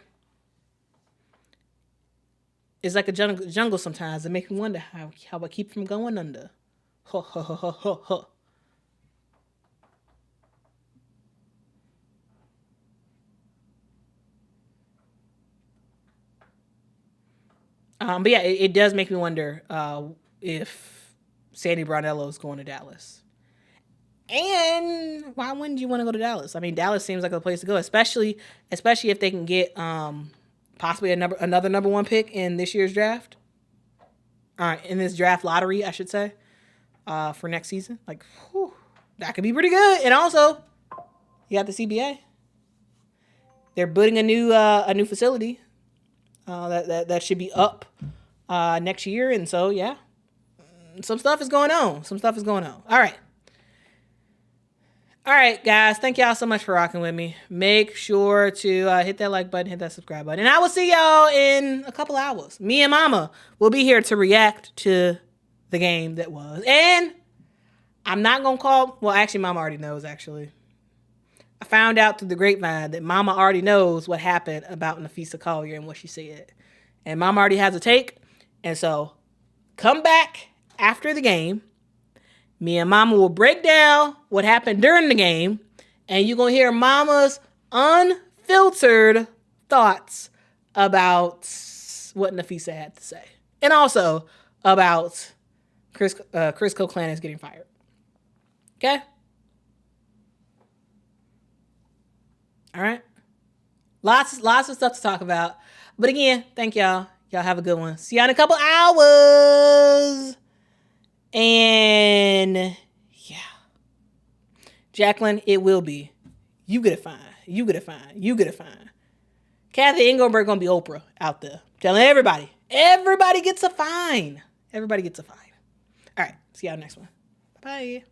It's like a jungle sometimes. It makes me wonder how I keep from going under. Huh, huh, huh, huh, huh, huh. But yeah, it does make me wonder if Sandy Brondello is going to Dallas. And why wouldn't you want to go to Dallas? I mean, Dallas seems like a place to go, especially if they can get possibly another number one pick in this year's draft. In this draft lottery, I should say, for next season. Like, whew, that could be pretty good. And also, you got the CBA. They're building a new facility that should be up next year, and so yeah, some stuff is going on. All right, guys. Thank y'all so much for rocking with me. Make sure to hit that like button, hit that subscribe button. And I will see y'all in a couple hours. Me and Mama will be here to react to the game that was. And I'm not going to call... Well, actually, Mama already knows, actually. I found out through the grapevine that Mama already knows what happened about Napheesa Collier and what she said. And Mama already has a take. And so, come back after the game. Me and Mama will break down what happened during the game, and you're going to hear Mama's unfiltered thoughts about what Napheesa had to say. And also about Chris Koklanis getting fired. Okay? All right? Lots of stuff to talk about. But again, thank y'all. Y'all have a good one. See y'all in a couple hours. And yeah, Jacqueline, it will be. You get it fine. Cathy Engelbert gonna be Oprah out there, telling everybody gets a fine. All right, see y'all next one. Bye.